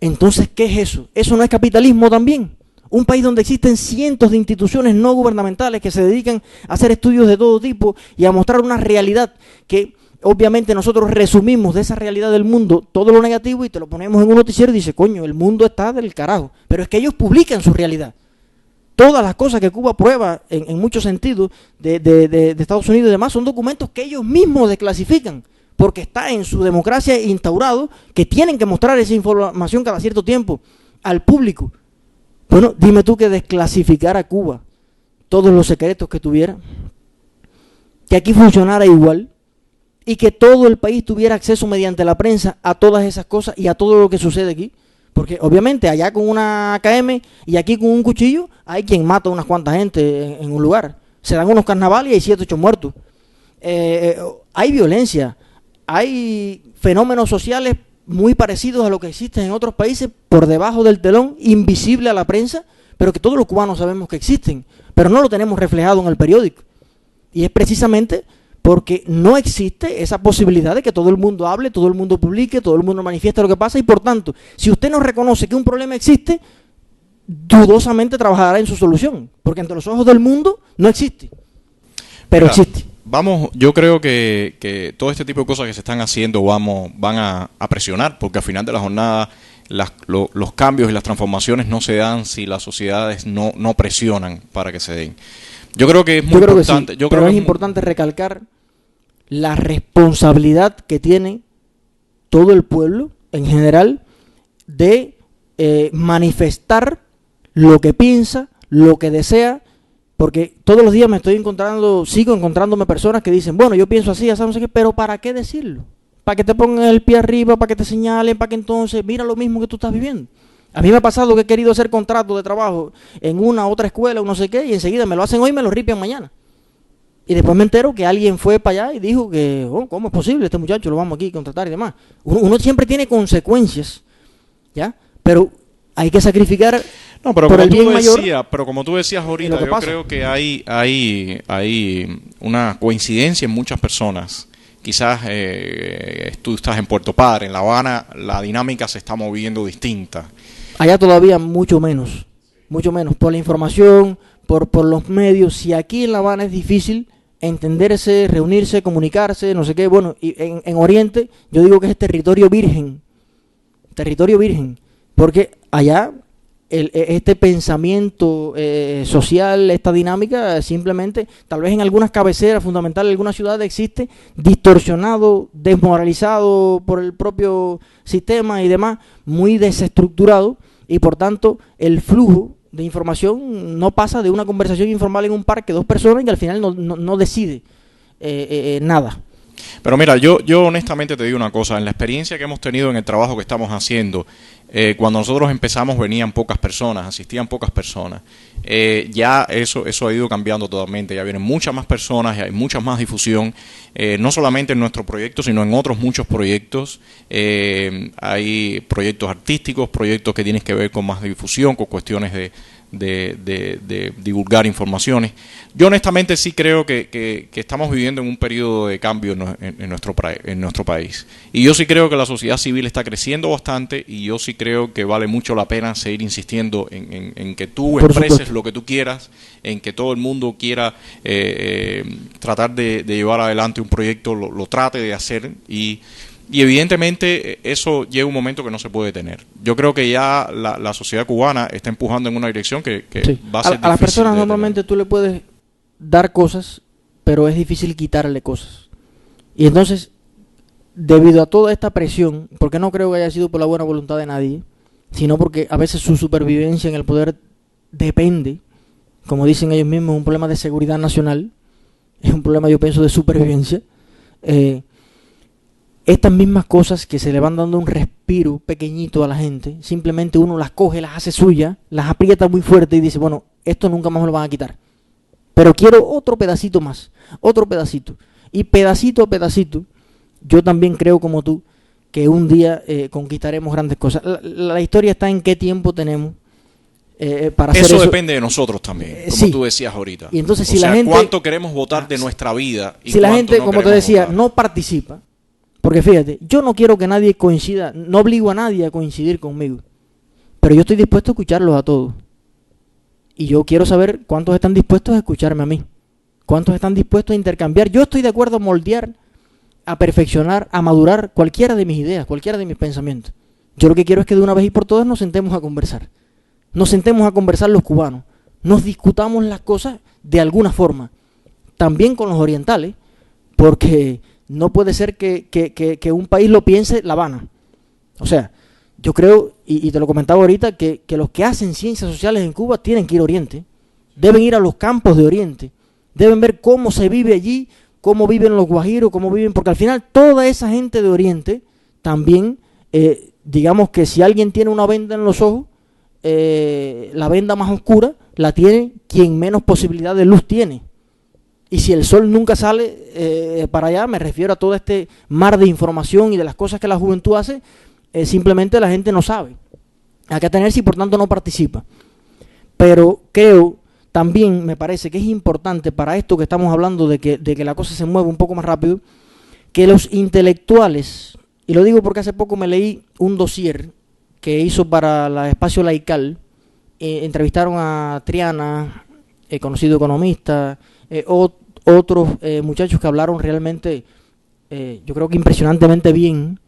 Speaker 1: Entonces, ¿qué es eso? ¿Eso no es capitalismo también? Un país donde existen cientos de instituciones no gubernamentales que se dedican a hacer estudios de todo tipo y a mostrar una realidad que obviamente nosotros resumimos de esa realidad del mundo todo lo negativo y te lo ponemos en un noticiero y dice, coño, el mundo está del carajo. Pero es que ellos publican su realidad. Todas las cosas que Cuba prueba en muchos sentidos de Estados Unidos y demás son documentos que ellos mismos desclasifican, porque está en su democracia instaurado que tienen que mostrar esa información cada cierto tiempo al público. Bueno, dime tú que desclasificar a Cuba todos los secretos que tuviera, que aquí funcionara igual y que todo el país tuviera acceso mediante la prensa a todas esas cosas y a todo lo que sucede aquí. Porque obviamente allá con una AKM y aquí con un cuchillo hay quien mata a unas cuantas gente en un lugar. Se dan unos carnavales y hay 7, 8 muertos. Hay violencia, hay fenómenos sociales muy parecidos a lo que existen en otros países por debajo del telón, invisible a la prensa, pero que todos los cubanos sabemos que existen, pero no lo tenemos reflejado en el periódico. Y es precisamente porque no existe esa posibilidad de que todo el mundo hable, todo el mundo publique, todo el mundo manifieste lo que pasa, y por tanto, si usted no reconoce que un problema existe, dudosamente trabajará en su solución, porque ante los ojos del mundo no existe, pero existe.
Speaker 2: Vamos, yo creo que todo este tipo de cosas que se están haciendo van a presionar, porque al final de la jornada los cambios y las transformaciones no se dan si las sociedades no presionan para que se den. Yo creo que es muy importante.
Speaker 1: Sí, pero es importante recalcar la responsabilidad que tiene todo el pueblo en general de manifestar lo que piensa, lo que desea. Porque todos los días sigo encontrándome personas que dicen, bueno, yo pienso así, así, no sé qué, pero ¿para qué decirlo? Para que te pongan el pie arriba, para que te señalen, para que entonces mira lo mismo que tú estás viviendo. A mí me ha pasado que he querido hacer contratos de trabajo en una otra escuela o no sé qué, y enseguida me lo hacen hoy y me lo ripian mañana. Y después me entero que alguien fue para allá y dijo que, ¿cómo es posible? Este muchacho lo vamos aquí a contratar y demás. Uno siempre tiene consecuencias ¿ya? Pero hay que sacrificar
Speaker 2: No, pero
Speaker 1: por
Speaker 2: como
Speaker 1: el bien
Speaker 2: tú
Speaker 1: mayor.
Speaker 2: decías, ahorita,
Speaker 1: lo que
Speaker 2: yo
Speaker 1: pasa.
Speaker 2: creo que hay una coincidencia en muchas personas. Quizás tú estás en Puerto Padre, en La Habana, la dinámica se está moviendo distinta.
Speaker 1: Allá todavía mucho menos, por la información, por los medios. Si aquí en La Habana es difícil entenderse, reunirse, comunicarse, no sé qué, bueno, y en Oriente yo digo que es territorio virgen, porque allá este pensamiento social, esta dinámica, simplemente, tal vez en algunas cabeceras fundamentales, en algunas ciudades existe, distorsionado, desmoralizado por el propio sistema y demás, muy desestructurado, y por tanto el flujo de información no pasa de una conversación informal en un parque, dos personas, y al final no decide nada.
Speaker 2: Pero mira, yo honestamente te digo una cosa, en la experiencia que hemos tenido en el trabajo que estamos haciendo, cuando nosotros empezamos venían pocas personas, asistían pocas personas. Ya eso ha ido cambiando totalmente, ya vienen muchas más personas, ya hay mucha más difusión, no solamente en nuestro proyecto, sino en otros muchos proyectos. Hay proyectos artísticos, proyectos que tienen que ver con más difusión, con cuestiones de divulgar informaciones. Yo honestamente sí creo que estamos viviendo en un periodo de cambio en nuestro país. Y yo sí creo que la sociedad civil está creciendo bastante, y yo sí creo que vale mucho la pena seguir insistiendo en que tú expreses lo que tú quieras, en que todo el mundo quiera tratar de llevar adelante un proyecto, lo trate de hacer, y evidentemente eso llega un momento que no se puede detener. Yo creo que ya la sociedad cubana está empujando en una dirección que
Speaker 1: Sí.
Speaker 2: va a ser difícil
Speaker 1: a las personas
Speaker 2: de
Speaker 1: normalmente
Speaker 2: detener.
Speaker 1: tú le puedes dar cosas, pero es difícil quitarle cosas. Y entonces, debido a toda esta presión, porque no creo que haya sido por la buena voluntad de nadie, sino porque a veces su supervivencia en el poder depende, como dicen ellos mismos, un problema de seguridad nacional, es un problema, yo pienso, de supervivencia. Estas mismas cosas que se le van dando un respiro pequeñito a la gente, simplemente uno las coge, las hace suyas, las aprieta muy fuerte y dice, bueno, esto nunca más me lo van a quitar. Pero quiero otro pedacito más, otro pedacito. Y pedacito a pedacito, yo también creo como tú, que un día conquistaremos grandes cosas. La historia está en qué tiempo tenemos para hacer eso.
Speaker 2: Eso depende de nosotros también, como
Speaker 1: sí.
Speaker 2: tú decías ahorita.
Speaker 1: Y entonces,
Speaker 2: o
Speaker 1: si
Speaker 2: sea,
Speaker 1: la gente,
Speaker 2: cuánto queremos votar de nuestra vida y
Speaker 1: si la
Speaker 2: cuánto
Speaker 1: gente,
Speaker 2: no
Speaker 1: como te
Speaker 2: queremos
Speaker 1: decía,
Speaker 2: votar.
Speaker 1: no participa, porque fíjate, yo no quiero que nadie coincida, no obligo a nadie a coincidir conmigo, pero yo estoy dispuesto a escucharlos a todos. Y yo quiero saber cuántos están dispuestos a escucharme a mí, cuántos están dispuestos a intercambiar. Yo estoy de acuerdo a moldear, a perfeccionar, a madurar cualquiera de mis ideas, cualquiera de mis pensamientos. Yo lo que quiero es que de una vez y por todas nos sentemos a conversar. Nos sentemos a conversar los cubanos. Nos discutamos las cosas de alguna forma. También con los orientales, porque no puede ser que un país lo piense La Habana. O sea, yo creo, y te lo comentaba ahorita, que los que hacen ciencias sociales en Cuba tienen que ir a Oriente. Deben ir a los campos de Oriente. Deben ver cómo se vive allí, cómo viven los guajiros, cómo viven, porque al final toda esa gente de Oriente también, digamos que si alguien tiene una venda en los ojos, la venda más oscura la tiene quien menos posibilidad de luz tiene. Y si el sol nunca sale para allá, me refiero a todo este mar de información y de las cosas que la juventud hace, simplemente la gente no sabe a qué atenerse y por tanto no participa. Pero creo, también me parece que es importante para esto que estamos hablando de que la cosa se mueva un poco más rápido, que los intelectuales, y lo digo porque hace poco me leí un dossier que hizo para el Espacio Laical, entrevistaron a Triana, conocido economista, otros muchachos que hablaron realmente, yo creo que impresionantemente bien,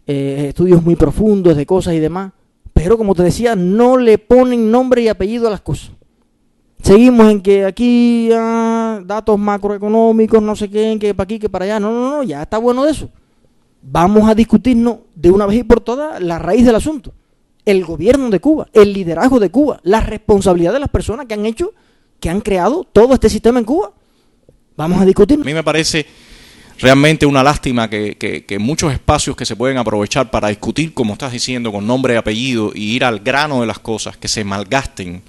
Speaker 1: estudios muy profundos de cosas y demás, pero como te decía, no le ponen nombre y apellido a las cosas. Seguimos en que aquí datos macroeconómicos, no sé qué, que para aquí, que para allá. No, ya está bueno de eso. Vamos a discutirnos de una vez y por todas la raíz del asunto. El gobierno de Cuba, el liderazgo de Cuba, la responsabilidad de las personas que han creado todo este sistema en Cuba. Vamos a discutir.
Speaker 2: A mí me parece realmente una lástima que muchos espacios que se pueden aprovechar para discutir, como estás diciendo, con nombre y apellido y ir al grano de las cosas, que se malgasten.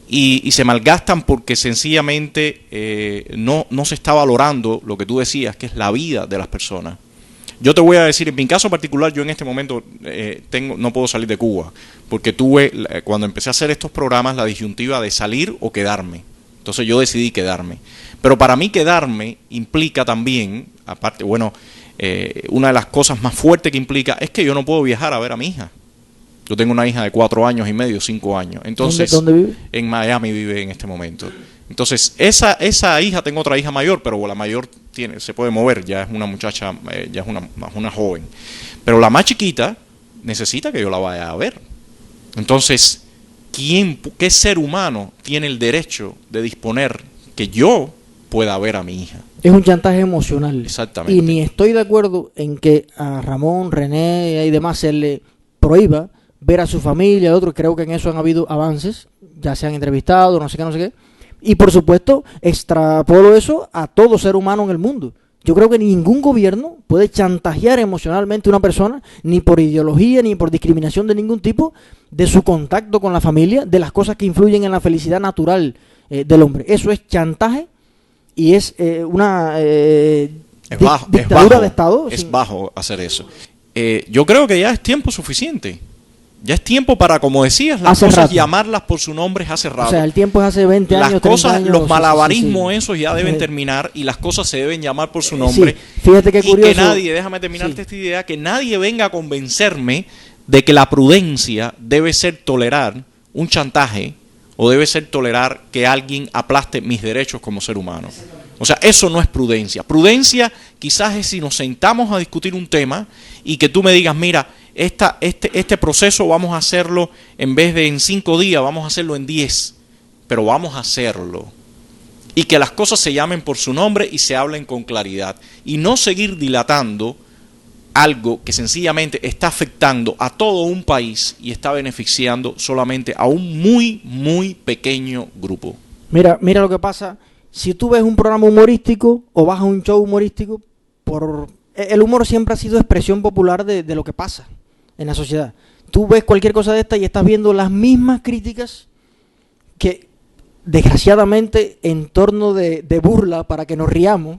Speaker 2: Y se malgastan porque sencillamente no se está valorando lo que tú decías, que es la vida de las personas. Yo te voy a decir, en mi caso particular, yo en este momento no puedo salir de Cuba, porque tuve, cuando empecé a hacer estos programas, la disyuntiva de salir o quedarme. Entonces yo decidí quedarme. Pero para mí quedarme implica también, aparte, bueno, una de las cosas más fuertes que implica es que yo no puedo viajar a ver a mi hija. Yo tengo una hija de 4 años y medio, 5 años. Entonces,
Speaker 1: ¿Dónde vive?
Speaker 2: En Miami vive en este momento. Entonces, esa hija, tengo otra hija mayor, pero la mayor se puede mover, ya es una muchacha, ya es una joven. Pero la más chiquita necesita que yo la vaya a ver. Entonces, ¿qué ser humano tiene el derecho de disponer que yo pueda ver a mi hija?
Speaker 1: Es un chantaje emocional.
Speaker 2: Exactamente.
Speaker 1: Y ni estoy de acuerdo en que a Ramón, René y demás se le prohíba ver a su familia, a otros. Creo que en eso han habido avances, ya se han entrevistado, no sé qué. Y por supuesto, extrapolo eso a todo ser humano en el mundo. Yo creo que ningún gobierno puede chantajear emocionalmente a una persona, ni por ideología, ni por discriminación de ningún tipo, de su contacto con la familia, de las cosas que influyen en la felicidad natural del hombre. Eso es chantaje y es una dictadura de Estado.
Speaker 2: Es bajo hacer eso. Yo creo que ya es tiempo suficiente. Ya es tiempo para, como decías, las cosas llamarlas por su nombre hace rato.
Speaker 1: O sea, el tiempo es hace 20 años, 30 años.
Speaker 2: Los malabarismos esos ya deben terminar y las cosas se deben llamar por su nombre.
Speaker 1: Sí, fíjate qué curioso.
Speaker 2: Y que nadie, déjame terminarte esta idea, que nadie venga a convencerme de que la prudencia debe ser tolerar un chantaje o debe ser tolerar que alguien aplaste mis derechos como ser humano. O sea, eso no es prudencia. Prudencia quizás es si nos sentamos a discutir un tema y que tú me digas, mira, este proceso vamos a hacerlo en vez de en 5 días, vamos a hacerlo en 10, pero vamos a hacerlo. Y que las cosas se llamen por su nombre y se hablen con claridad. Y no seguir dilatando algo que sencillamente está afectando a todo un país y está beneficiando solamente a un muy, muy pequeño grupo.
Speaker 1: Mira lo que pasa. Si tú ves un programa humorístico o vas a un show humorístico, el humor siempre ha sido expresión popular de lo que pasa en la sociedad. Tú ves cualquier cosa de esta y estás viendo las mismas críticas que, desgraciadamente, en torno de burla para que nos riamos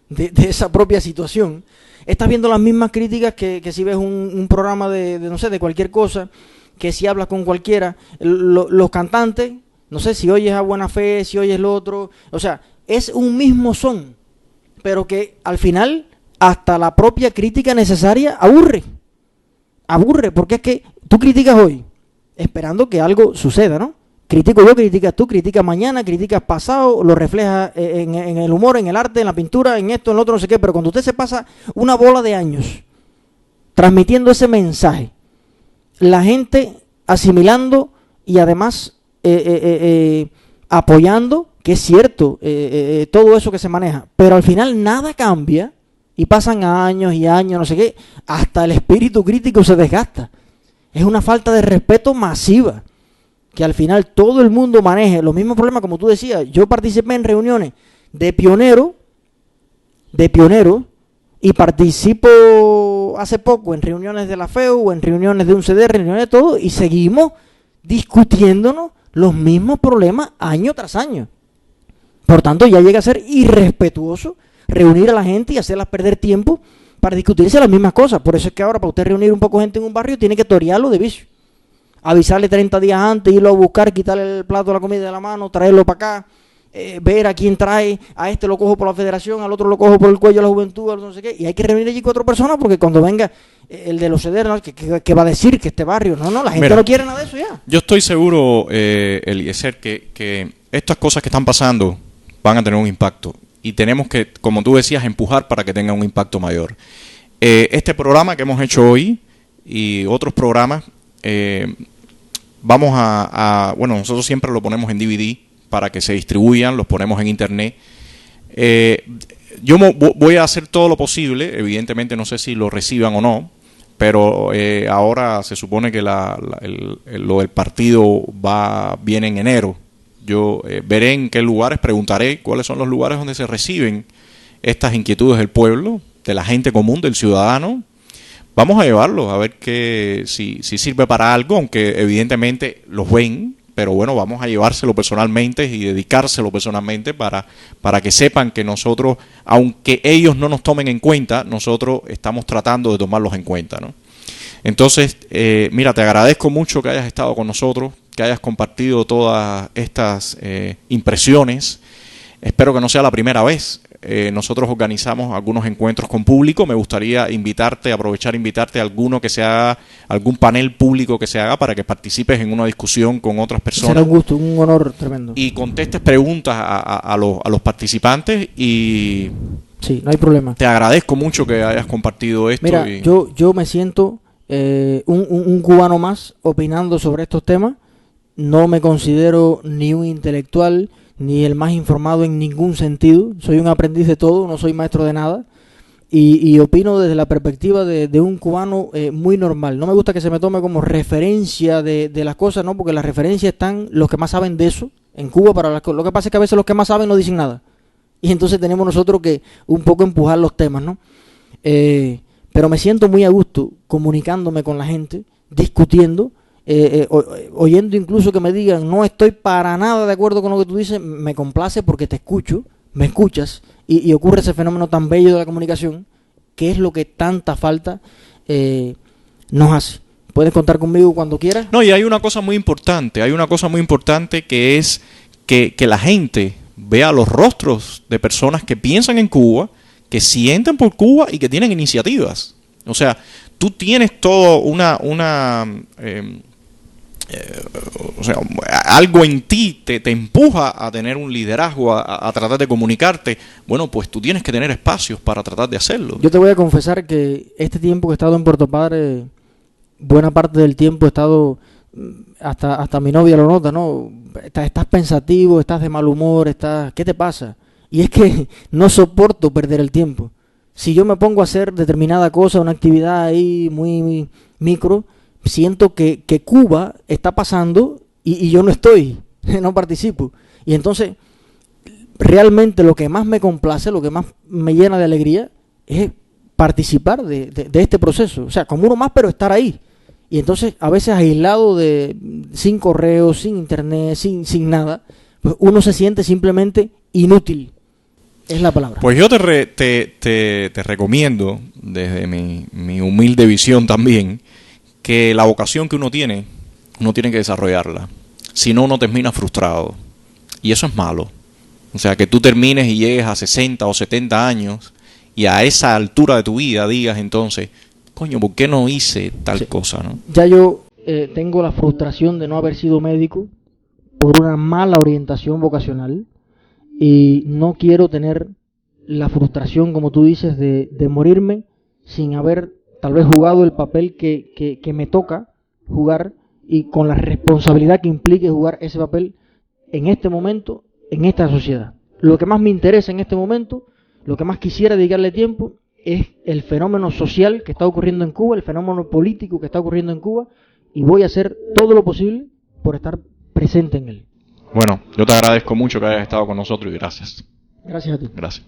Speaker 1: de esa propia situación, estás viendo las mismas críticas que si ves un programa no sé, de cualquier cosa, que si hablas con cualquiera, los cantantes, no sé, si oyes a Buena Fe, si oyes lo otro, o sea, es un mismo son, pero que al final hasta la propia crítica necesaria aburre, porque es que tú criticas hoy, esperando que algo suceda, ¿no? Critico yo, criticas tú, criticas mañana, criticas pasado, lo reflejas en el humor, en el arte, en la pintura, en esto, en lo otro, no sé qué, pero cuando usted se pasa una bola de años transmitiendo ese mensaje, la gente asimilando y además apoyando, que es cierto, todo eso que se maneja, pero al final nada cambia y pasan años y años, no sé qué, hasta el espíritu crítico se desgasta. Es una falta de respeto masiva, que al final todo el mundo maneje los mismos problemas, como tú decías. Yo participé en reuniones de pionero, y participo hace poco en reuniones de la FEU, en reuniones de un CD, reuniones de todo, y seguimos discutiéndonos los mismos problemas año tras año. Por tanto, ya llega a ser irrespetuoso reunir a la gente y hacerlas perder tiempo para discutirse las mismas cosas. Por eso es que ahora, para usted reunir un poco gente en un barrio, tiene que torearlo de vicio. Avisarle 30 días antes, irlo a buscar, quitarle el plato de la comida de la mano, traerlo para acá, ver a quién trae, a este lo cojo por la federación, al otro lo cojo por el cuello de la juventud, no sé qué, y hay que reunir allí 4 personas porque cuando venga el de los ceder, ¿no? ¿Qué va a decir que este barrio? No, la gente no quiere nada de eso ya.
Speaker 2: Yo estoy seguro, Eliezer, que estas cosas que están pasando van a tener un impacto y tenemos que, como tú decías, empujar para que tenga un impacto mayor. Este programa que hemos hecho hoy y otros programas, bueno, nosotros siempre lo ponemos en DVD para que se distribuyan, los ponemos en internet. Yo voy a hacer todo lo posible, evidentemente no sé si lo reciban o no, pero ahora se supone que lo del partido viene en enero. Yo veré en qué lugares, preguntaré cuáles son los lugares donde se reciben estas inquietudes del pueblo, de la gente común, del ciudadano. Vamos a llevarlos a ver si sirve para algo, aunque evidentemente los ven pero bueno, vamos a llevárselo personalmente y dedicárselo personalmente para que sepan que nosotros, aunque ellos no nos tomen en cuenta, nosotros estamos tratando de tomarlos en cuenta, ¿no? Entonces, mira, te agradezco mucho que hayas estado con nosotros, que hayas compartido todas estas impresiones. Espero que no sea la primera vez. Nosotros organizamos algunos encuentros con público. Me gustaría aprovechar invitarte a alguno que se haga, algún panel público que se haga para que participes en una discusión con otras personas.
Speaker 1: Será un gusto, un honor tremendo.
Speaker 2: Y contestes preguntas a los participantes y...
Speaker 1: Sí, no hay problema.
Speaker 2: Te agradezco mucho que hayas compartido esto.
Speaker 1: Mira, yo me siento un cubano más opinando sobre estos temas. No me considero ni un intelectual ni el más informado en ningún sentido. Soy un aprendiz de todo, no soy maestro de nada. Y opino desde la perspectiva de un cubano muy normal. No me gusta que se me tome como referencia de las cosas, ¿no? Porque las referencias están los que más saben de eso en Cuba. Lo que pasa es que a veces los que más saben no dicen nada. Y entonces tenemos nosotros que un poco empujar los temas, ¿no? Pero me siento muy a gusto comunicándome con la gente, discutiendo, oyendo incluso que me digan no estoy para nada de acuerdo con lo que tú dices. Me complace porque te escucho, me escuchas y ocurre ese fenómeno tan bello de la comunicación, que es lo que tanta falta nos hace. Puedes contar conmigo cuando quieras.
Speaker 2: No, y hay una cosa muy importante, que es que la gente vea los rostros de personas que piensan en Cuba, que sienten por Cuba y que tienen iniciativas. O sea, tú tienes todo algo en ti te empuja a tener un liderazgo, a tratar de comunicarte. Bueno, pues tú tienes que tener espacios para tratar de hacerlo.
Speaker 1: Yo te voy a confesar que este tiempo que he estado en Puerto Padre, buena parte del tiempo he estado, hasta mi novia lo nota, ¿no? Estás pensativo, estás de mal humor, ¿qué te pasa? Y es que no soporto perder el tiempo. Si yo me pongo a hacer determinada cosa, una actividad ahí muy micro, siento que Cuba está pasando y yo no estoy, no participo. Y entonces, realmente lo que más me complace, lo que más me llena de alegría, es participar de este proceso. O sea, como uno más, pero estar ahí. Y entonces, a veces aislado, sin correo, sin internet, sin nada, pues uno se siente simplemente inútil. Es la palabra.
Speaker 2: Pues yo te recomiendo, desde mi humilde visión también, que la vocación que uno tiene que desarrollarla. Si no, uno termina frustrado. Y eso es malo. O sea, que tú termines y llegues a 60 o 70 años y a esa altura de tu vida digas entonces, coño, ¿por qué no hice tal cosa, no?
Speaker 1: Ya yo tengo la frustración de no haber sido médico por una mala orientación vocacional. Y no quiero tener la frustración, como tú dices, de morirme sin haber tal vez jugado el papel que me toca jugar y con la responsabilidad que implique jugar ese papel en este momento, en esta sociedad. Lo que más me interesa en este momento, lo que más quisiera dedicarle tiempo, es el fenómeno social que está ocurriendo en Cuba, el fenómeno político que está ocurriendo en Cuba, y voy a hacer todo lo posible por estar presente en él.
Speaker 2: Bueno, yo te agradezco mucho que hayas estado con nosotros y gracias.
Speaker 1: Gracias a ti.
Speaker 2: Gracias.